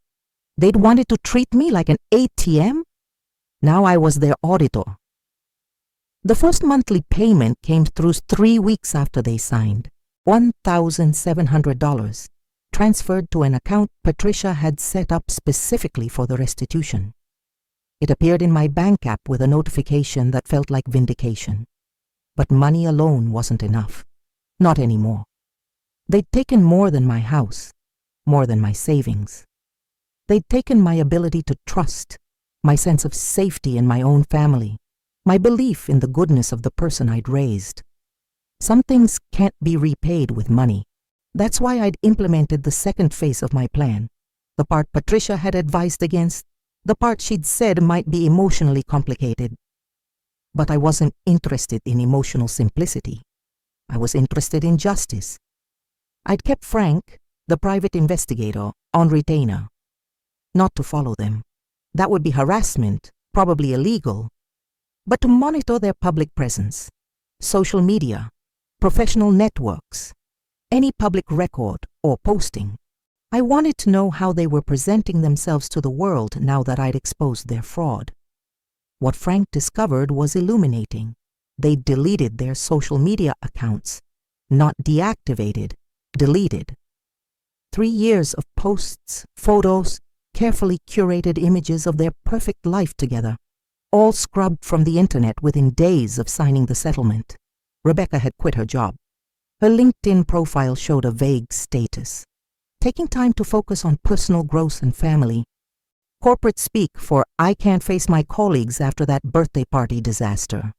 They'd wanted to treat me like an ATM? Now I was their auditor. The first monthly payment came through 3 weeks after they signed, $1,700, transferred to an account Patricia had set up specifically for the restitution. It appeared in my bank app with a notification that felt like vindication. But money alone wasn't enough. Not anymore. They'd taken more than my house, more than my savings. They'd taken my ability to trust, my sense of safety in my own family, my belief in the goodness of the person I'd raised. Some things can't be repaid with money. That's why I'd implemented the second phase of my plan, the part Patricia had advised against, the part she'd said might be emotionally complicated. But I wasn't interested in emotional simplicity. I was interested in justice. I'd kept Frank, the private investigator, on retainer. Not to follow them. That would be harassment, probably illegal. But to monitor their public presence, social media, professional networks, any public record or posting. I wanted to know how they were presenting themselves to the world now that I'd exposed their fraud. What Frank discovered was illuminating. They'd deleted their social media accounts, not deactivated, deleted. 3 years of posts, photos, carefully curated images of their perfect life together, all scrubbed from the internet within days of signing the settlement. Rebecca had quit her job. Her LinkedIn profile showed a vague status, taking time to focus on personal growth and family. Corporate speak for I can't face my colleagues after that birthday party disaster.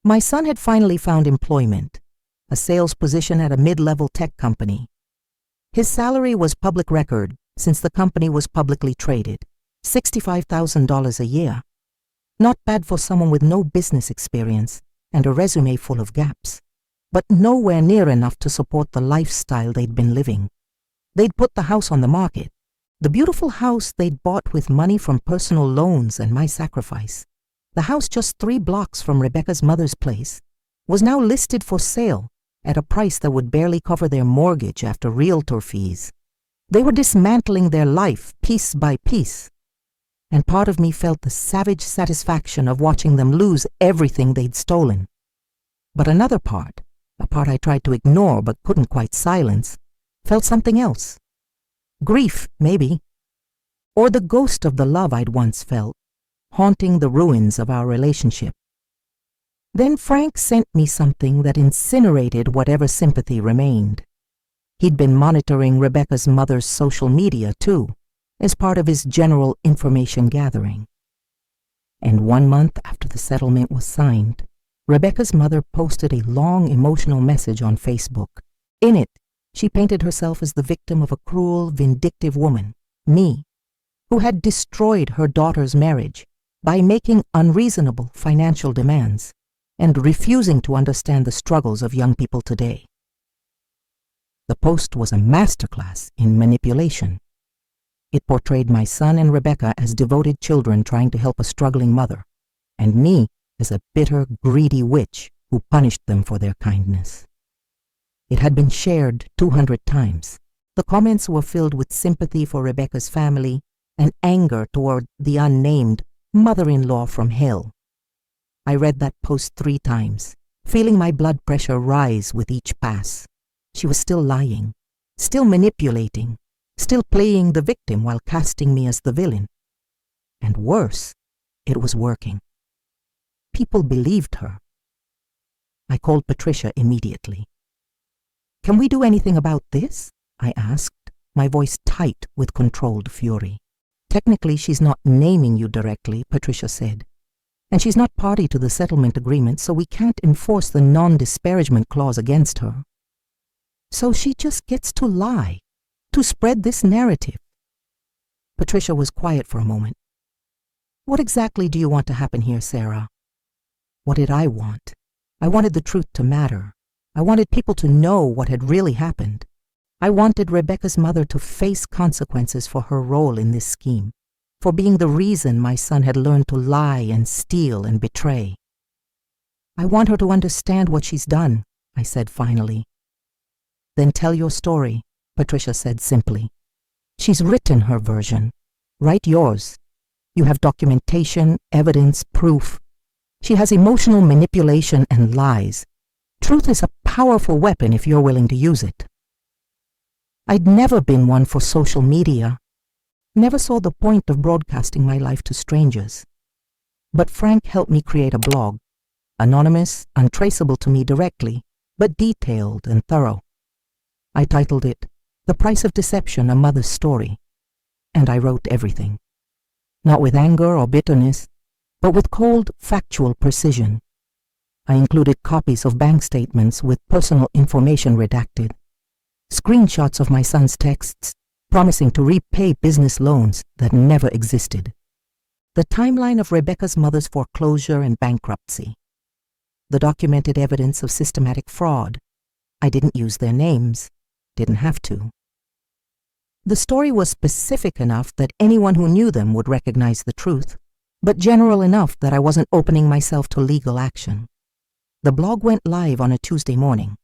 My son had finally found employment, a sales position at a mid-level tech company. His salary was public record since the company was publicly traded, $65,000 a year. Not bad for someone with no business experience and a resume full of gaps, but nowhere near enough to support the lifestyle they'd been living. They'd put the house on the market, the beautiful house they'd bought with money from personal loans and my sacrifice. The house just 3 blocks from Rebecca's mother's place was now listed for sale at a price that would barely cover their mortgage after realtor fees. They were dismantling their life piece by piece, and part of me felt the savage satisfaction of watching them lose everything they'd stolen. But another part, a part I tried to ignore but couldn't quite silence, felt something else. Grief, maybe. Or the ghost of the love I'd once felt, haunting the ruins of our relationship. Then Frank sent me something that incinerated whatever sympathy remained. He'd been monitoring Rebecca's mother's social media, too, as part of his general information gathering. And 1 month after the settlement was signed, Rebecca's mother posted a long emotional message on Facebook. In it, she painted herself as the victim of a cruel, vindictive woman, me, who had destroyed her daughter's marriage by making unreasonable financial demands and refusing to understand the struggles of young people today. The post was a masterclass in manipulation. It portrayed my son and Rebecca as devoted children trying to help a struggling mother, and me as a bitter, greedy witch who punished them for their kindness. It had been shared 200 times. The comments were filled with sympathy for Rebecca's family and anger toward the unnamed mother-in-law from hell. I read that post 3 times, feeling my blood pressure rise with each pass. She was still lying, still manipulating, still playing the victim while casting me as the villain. And worse, it was working. People believed her. I called Patricia immediately. "Can we do anything about this?" I asked, my voice tight with controlled fury. "Technically, she's not naming you directly," Patricia said. "And she's not party to the settlement agreement, so we can't enforce the non-disparagement clause against her. So she just gets to lie, to spread this narrative." Patricia was quiet for a moment. "What exactly do you want to happen here, Sarah?" What did I want? I wanted the truth to matter. I wanted people to know what had really happened. I wanted Rebecca's mother to face consequences for her role in this scheme, for being the reason my son had learned to lie and steal and betray. "I want her to understand what she's done," I said finally. "Then tell your story," Patricia said simply. "She's written her version. Write yours. You have documentation, evidence, proof. She has emotional manipulation and lies. Truth is a powerful weapon if you're willing to use it." I'd never been one for social media, never saw the point of broadcasting my life to strangers. But Frank helped me create a blog, anonymous, untraceable to me directly, but detailed and thorough. I titled it, "The Price of Deception, A Mother's Story," and I wrote everything. Not with anger or bitterness, but with cold, factual precision. I included copies of bank statements with personal information redacted, screenshots of my son's texts, promising to repay business loans that never existed. The timeline of Rebecca's mother's foreclosure and bankruptcy. The documented evidence of systematic fraud. I didn't use their names, didn't have to. The story was specific enough that anyone who knew them would recognize the truth, but general enough that I wasn't opening myself to legal action. The blog went live on a Tuesday morning.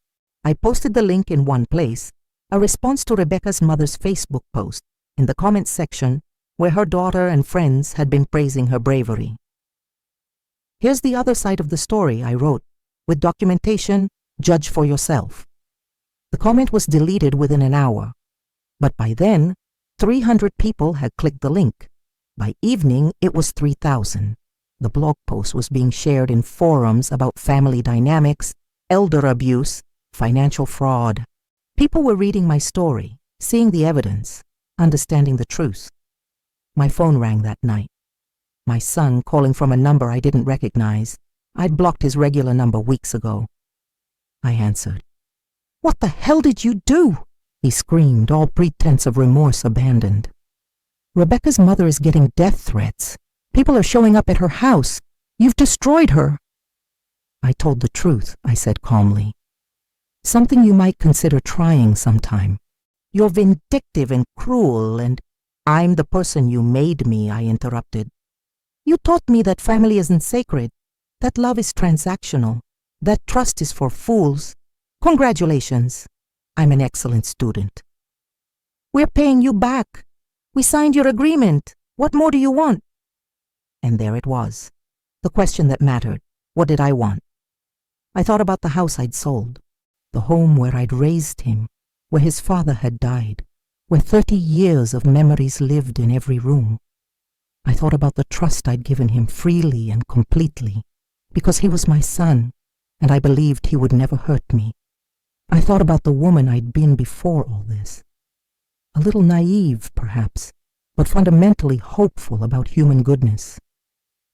I posted the link in one place, a response to Rebecca's mother's Facebook post, in the comments section where her daughter and friends had been praising her bravery. Here's the other side of the story, I wrote, with documentation, judge for yourself. The comment was deleted within an hour, but by then, 300 people had clicked the link. By evening, it was 3,000. The blog post was being shared in forums about family dynamics, elder abuse, financial fraud. People were reading my story, seeing the evidence, understanding the truth. My phone rang that night. My son calling from a number I didn't recognize. I'd blocked his regular number weeks ago. I answered. "What the hell did you do?" he screamed, all pretense of remorse abandoned. "Rebecca's mother is getting death threats. People are showing up at her house. You've destroyed her." I told the truth, I said calmly. "Something you might consider trying sometime. You're vindictive and cruel, and—" "I'm the person you made me," I interrupted. "You taught me that family isn't sacred, that love is transactional, that trust is for fools. Congratulations. I'm an excellent student." "We're paying you back. We signed your agreement. What more do you want?" And there it was, the question that mattered. What did I want? I thought about the house I'd sold, the home where I'd raised him, where his father had died, where 30 years of memories lived in every room. I thought about the trust I'd given him freely and completely, because he was my son, and I believed he would never hurt me. I thought about the woman I'd been before all this. A little naive, perhaps, but fundamentally hopeful about human goodness,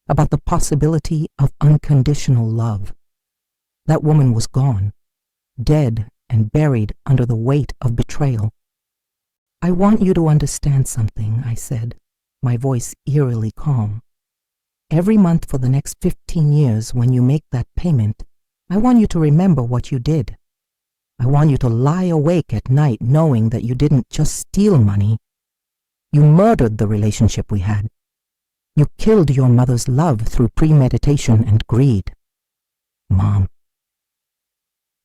about the possibility of unconditional love. That woman was gone, dead and buried under the weight of betrayal. "I want you to understand something," I said, my voice eerily calm. "Every month for the next 15 years when you make that payment, I want you to remember what you did. I want you to lie awake at night knowing that you didn't just steal money. You murdered the relationship we had. You killed your mother's love through premeditation and greed. Mom,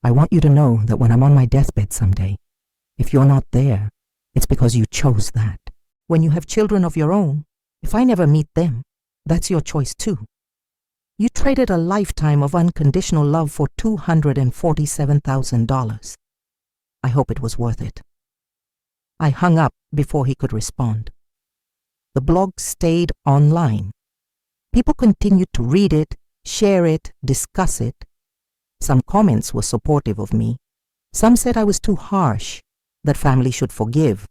I want you to know that when I'm on my deathbed someday, if you're not there, it's because you chose that. When you have children of your own, if I never meet them, that's your choice too. You traded a lifetime of unconditional love for $247,000. I hope it was worth it." I hung up before he could respond. The blog stayed online. People continued to read it, share it, discuss it. Some comments were supportive of me. Some said I was too harsh, that family should forgive.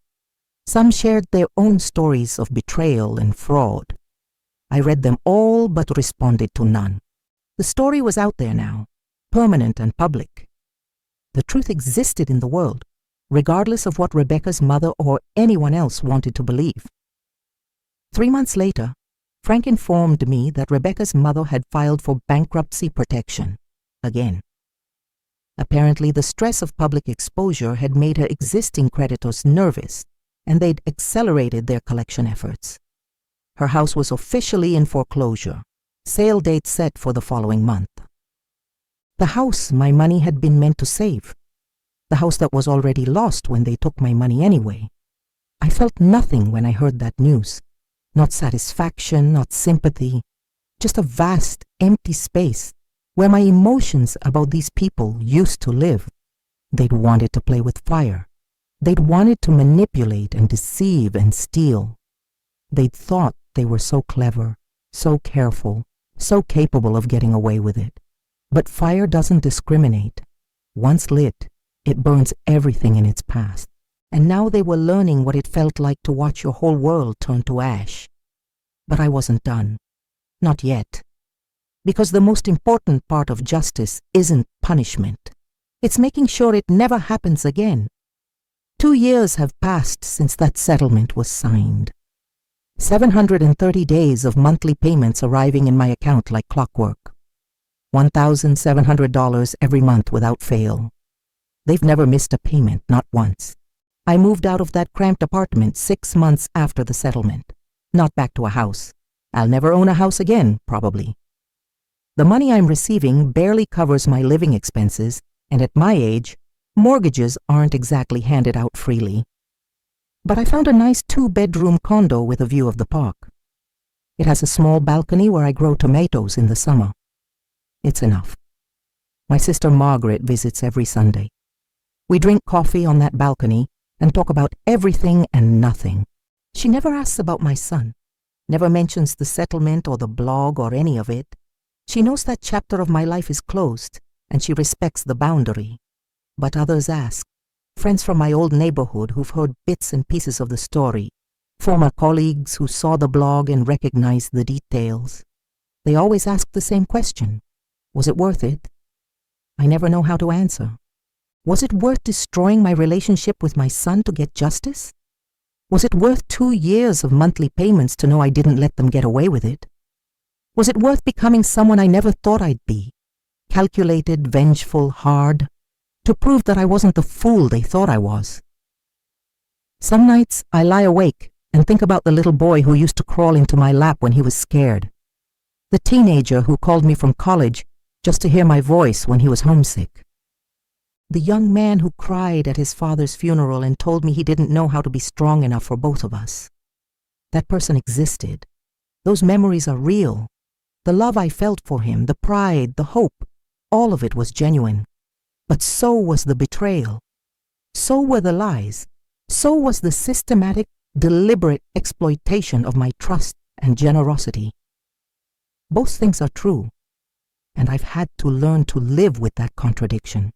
Some shared their own stories of betrayal and fraud. I read them all but responded to none. The story was out there now, permanent and public. The truth existed in the world, regardless of what Rebecca's mother or anyone else wanted to believe. 3 months later, Frank informed me that Rebecca's mother had filed for bankruptcy protection, again. Apparently, the stress of public exposure had made her existing creditors nervous, and they'd accelerated their collection efforts. Her house was officially in foreclosure, sale date set for the following month. The house my money had been meant to save, the house that was already lost when they took my money anyway. I felt nothing when I heard that news. Not satisfaction, not sympathy, just a vast, empty space where my emotions about these people used to live. They'd wanted to play with fire. They'd wanted to manipulate and deceive and steal. They'd thought they were so clever, so careful, so capable of getting away with it. But fire doesn't discriminate. Once lit, it burns everything in its path. And now they were learning what it felt like to watch your whole world turn to ash. But I wasn't done. Not yet. Because the most important part of justice isn't punishment. It's making sure it never happens again. 2 years have passed since that settlement was signed. 730 days of monthly payments arriving in my account like clockwork. $1,700 every month without fail. They've never missed a payment, not once. I moved out of that cramped apartment 6 months after the settlement. Not back to a house. I'll never own a house again, probably. The money I'm receiving barely covers my living expenses, and at my age, mortgages aren't exactly handed out freely. But I found a nice 2-bedroom condo with a view of the park. It has a small balcony where I grow tomatoes in the summer. It's enough. My sister Margaret visits every Sunday. We drink coffee on that balcony and talk about everything and nothing. She never asks about my son, never mentions the settlement or the blog or any of it. She knows that chapter of my life is closed, and she respects the boundary. But others ask. Friends from my old neighborhood who've heard bits and pieces of the story, former colleagues who saw the blog and recognized the details. They always ask the same question. Was it worth it? I never know how to answer. Was it worth destroying my relationship with my son to get justice? Was it worth 2 years of monthly payments to know I didn't let them get away with it? Was it worth becoming someone I never thought I'd be? Calculated, vengeful, hard, to prove that I wasn't the fool they thought I was. Some nights I lie awake and think about the little boy who used to crawl into my lap when he was scared. The teenager who called me from college just to hear my voice when he was homesick. The young man who cried at his father's funeral and told me he didn't know how to be strong enough for both of us. That person existed. Those memories are real. The love I felt for him, the pride, the hope, all of it was genuine. But so was the betrayal. So were the lies. So was the systematic, deliberate exploitation of my trust and generosity. Both things are true, and I've had to learn to live with that contradiction.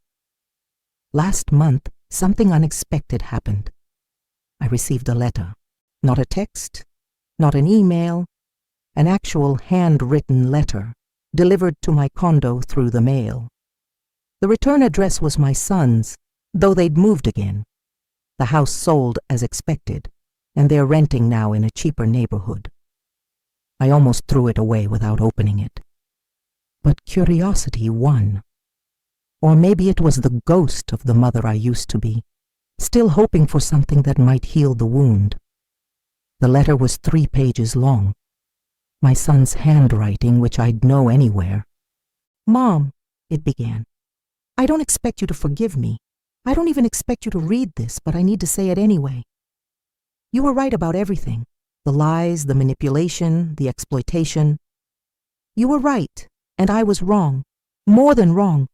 Last month, something unexpected happened. I received a letter. Not a text, not an email, an actual handwritten letter delivered to my condo through the mail. The return address was my son's, though they'd moved again. The house sold as expected, and they're renting now in a cheaper neighborhood. I almost threw it away without opening it. But curiosity won. Or maybe it was the ghost of the mother I used to be, still hoping for something that might heal the wound. The letter was 3 pages long. My son's handwriting, which I'd know anywhere. "Mom," it began, "I don't expect you to forgive me. I don't even expect you to read this, but I need to say it anyway. You were right about everything. The lies, the manipulation, the exploitation. You were right, and I was wrong. More than wrong.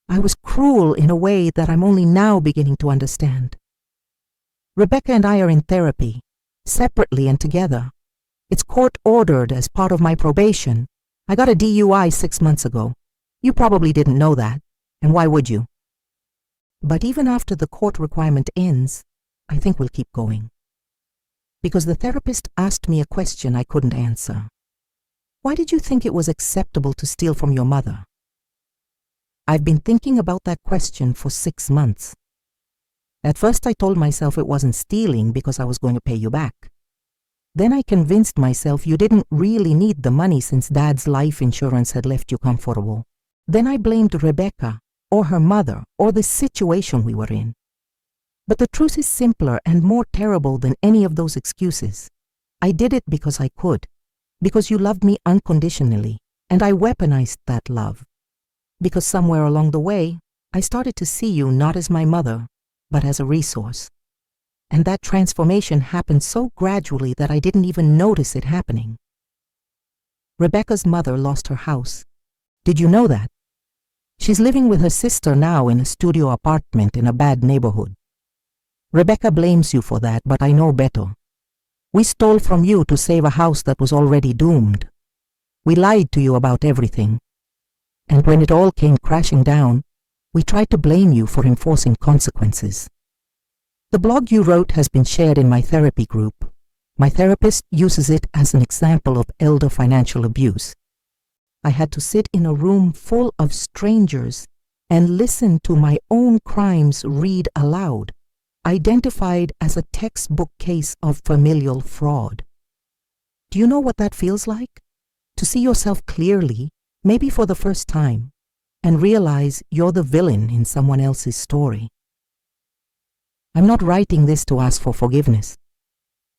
I was cruel in a way that I'm only now beginning to understand. Rebecca and I are in therapy, separately and together. It's court-ordered as part of my probation. I got a DUI 6 months ago. You probably didn't know that, and why would you? But even after the court requirement ends, I think we'll keep going. Because the therapist asked me a question I couldn't answer. Why did you think it was acceptable to steal from your mother? I've been thinking about that question for 6 months. At first I told myself it wasn't stealing because I was going to pay you back. Then I convinced myself you didn't really need the money since Dad's life insurance had left you comfortable. Then I blamed Rebecca, or her mother, or the situation we were in. But the truth is simpler and more terrible than any of those excuses. I did it because I could, because you loved me unconditionally, and I weaponized that love. Because somewhere along the way, I started to see you not as my mother, but as a resource. And that transformation happened so gradually that I didn't even notice it happening. Rebecca's mother lost her house. Did you know that? She's living with her sister now in a studio apartment in a bad neighborhood. Rebecca blames you for that, but I know better. We stole from you to save a house that was already doomed. We lied to you about everything. And when it all came crashing down, we tried to blame you for enforcing consequences. The blog you wrote has been shared in my therapy group. My therapist uses it as an example of elder financial abuse. I had to sit in a room full of strangers and listen to my own crimes read aloud. identified as a textbook case of familial fraud. Do you know what that feels like? To see yourself clearly, maybe for the first time, and realize you're the villain in someone else's story. I'm not writing this to ask for forgiveness.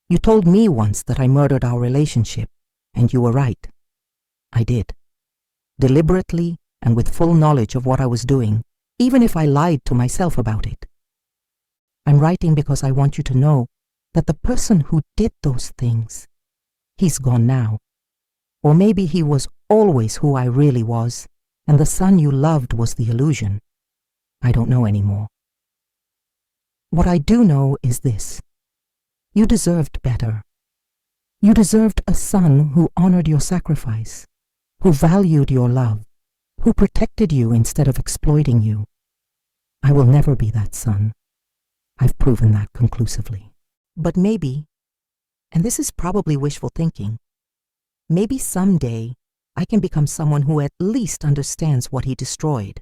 You told me once that I murdered our relationship, and you were right. I did. Deliberately and with full knowledge of what I was doing, even if I lied to myself about it. I'm writing because I want you to know that the person who did those things, he's gone now. Or maybe he was always who I really was, and the son you loved was the illusion. I don't know anymore. What I do know is this. You deserved better. You deserved a son who honored your sacrifice, who valued your love, who protected you instead of exploiting you. I will never be that son. I've proven that conclusively. But maybe, and this is probably wishful thinking, maybe someday I can become someone who at least understands what he destroyed.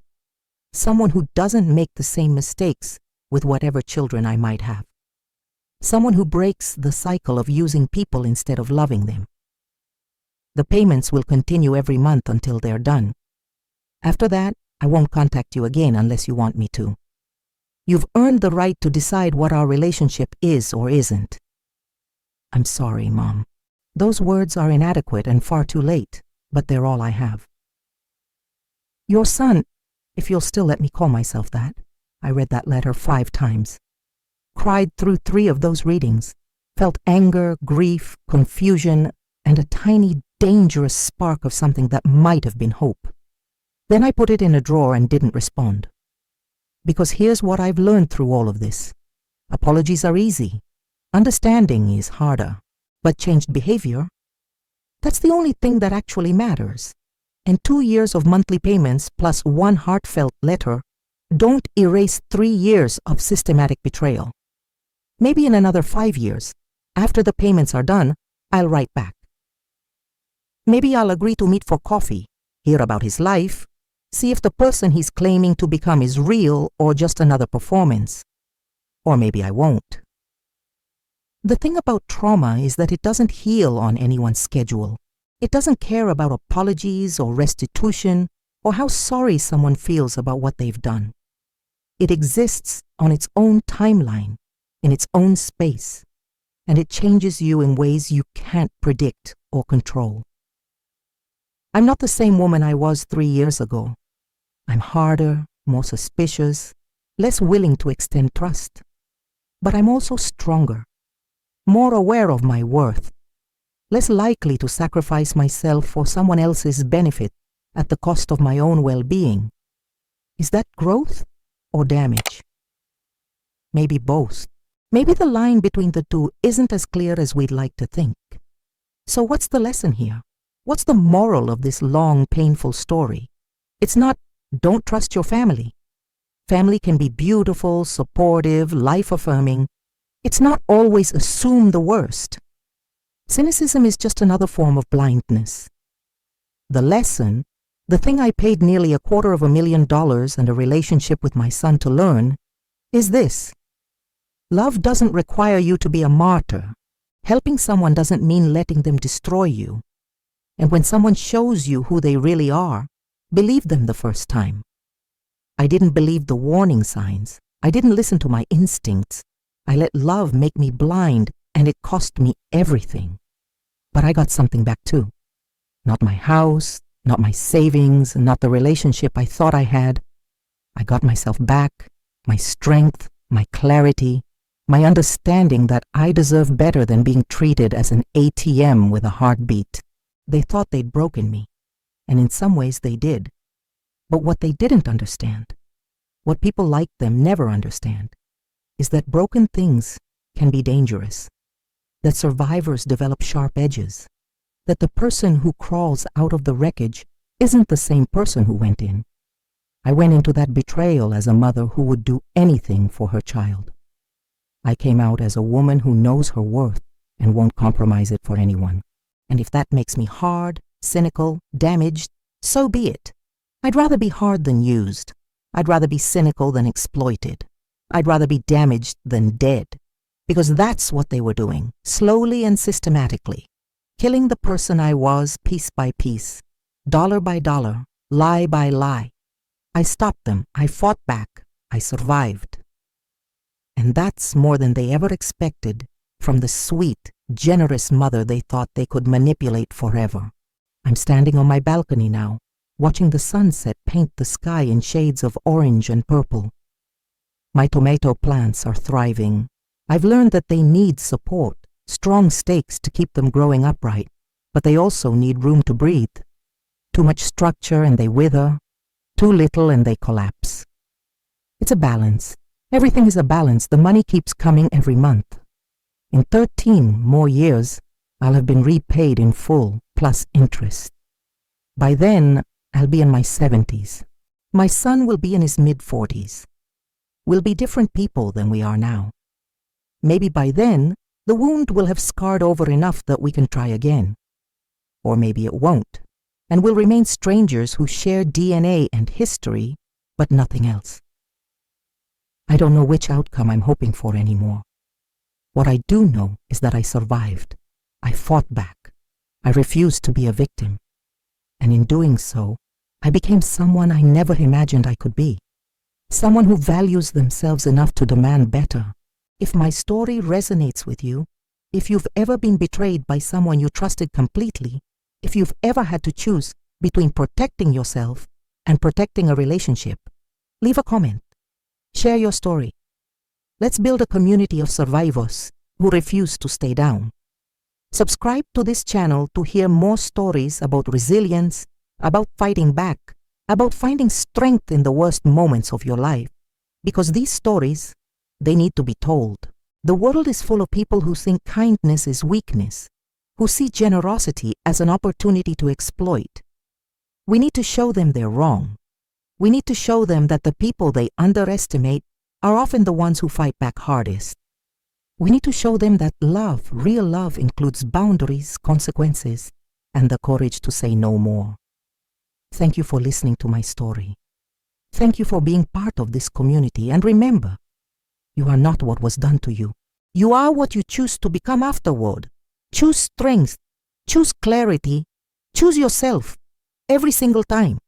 Someone who doesn't make the same mistakes with whatever children I might have. Someone who breaks the cycle of using people instead of loving them. The payments will continue every month until they're done. After that, I won't contact you again unless you want me to. You've earned the right to decide what our relationship is or isn't. I'm sorry, Mom. Those words are inadequate and far too late, but they're all I have. Your son, if you'll still let me call myself that, I read that letter 5 times. Cried through 3 of those readings, felt anger, grief, confusion, and a tiny, dangerous spark of something that might have been hope. Then I put it in a drawer and didn't respond. Because here's what I've learned through all of this. Apologies are easy. Understanding is harder. But changed behavior, that's the only thing that actually matters. And 2 years of monthly payments plus 1 heartfelt letter don't erase 3 years of systematic betrayal. Maybe in another 5 years, after the payments are done, I'll write back. Maybe I'll agree to meet for coffee, hear about his life, see if the person he's claiming to become is real or just another performance. Or maybe I won't. The thing about trauma is that it doesn't heal on anyone's schedule. It doesn't care about apologies or restitution or how sorry someone feels about what they've done. It exists on its own timeline, in its own space, and it changes you in ways you can't predict or control. I'm not the same woman I was 3 years ago. I'm harder, more suspicious, less willing to extend trust. But I'm also stronger, more aware of my worth, less likely to sacrifice myself for someone else's benefit at the cost of my own well-being. Is that growth or damage? Maybe both. Maybe the line between the two isn't as clear as we'd like to think. So what's the lesson here? What's the moral of this long, painful story? It's not, don't trust your family. Family can be beautiful, supportive, life-affirming. It's not always assume the worst. Cynicism is just another form of blindness. The lesson, the thing I paid nearly $250,000 and a relationship with my son to learn, is this. Love doesn't require you to be a martyr. Helping someone doesn't mean letting them destroy you. And when someone shows you who they really are, believe them the first time. I didn't believe the warning signs. I didn't listen to my instincts. I let love make me blind, and it cost me everything. But I got something back too. Not my house, not my savings, not the relationship I thought I had. I got myself back, my strength, my clarity, my understanding that I deserve better than being treated as an ATM with a heartbeat. They thought they'd broken me, and in some ways they did. But what they didn't understand, what people like them never understand, is that broken things can be dangerous, that survivors develop sharp edges, that the person who crawls out of the wreckage isn't the same person who went in. I went into that betrayal as a mother who would do anything for her child. I came out as a woman who knows her worth and won't compromise it for anyone. And if that makes me hard, cynical, damaged, so be it. I'd rather be hard than used. I'd rather be cynical than exploited. I'd rather be damaged than dead, because that's what they were doing, slowly and systematically, killing the person I was piece by piece, dollar by dollar, lie by lie. I stopped them, I fought back, I survived. And that's more than they ever expected from the sweet, generous mother they thought they could manipulate forever. I'm standing on my balcony now, watching the sunset paint the sky in shades of orange and purple. My tomato plants are thriving. I've learned that they need support, strong stakes to keep them growing upright, but they also need room to breathe. Too much structure and they wither, too little and they collapse. It's a balance. Everything is a balance. The money keeps coming every month. In 13 more years, I'll have been repaid in full, plus interest. By then, I'll be in my 70s. My son will be in his mid-40s. We'll be different people than we are now. Maybe by then, the wound will have scarred over enough that we can try again. Or maybe it won't, and we'll remain strangers who share DNA and history, but nothing else. I don't know which outcome I'm hoping for anymore. What I do know is that I survived. I fought back. I refused to be a victim. And in doing so, I became someone I never imagined I could be. Someone who values themselves enough to demand better. If my story resonates with you, if you've ever been betrayed by someone you trusted completely, if you've ever had to choose between protecting yourself and protecting a relationship, leave a comment. Share your story. Let's build a community of survivors who refuse to stay down. Subscribe to this channel to hear more stories about resilience, about fighting back, about finding strength in the worst moments of your life. Because these stories, they need to be told. The world is full of people who think kindness is weakness, who see generosity as an opportunity to exploit. We need to show them they're wrong. We need to show them that the people they underestimate are often the ones who fight back hardest. We need to show them that love, real love, includes boundaries, consequences, and the courage to say no more. Thank you for listening to my story. Thank you for being part of this community. And remember, you are not what was done to you. You are what you choose to become afterward. Choose strength. Choose clarity. Choose yourself every single time.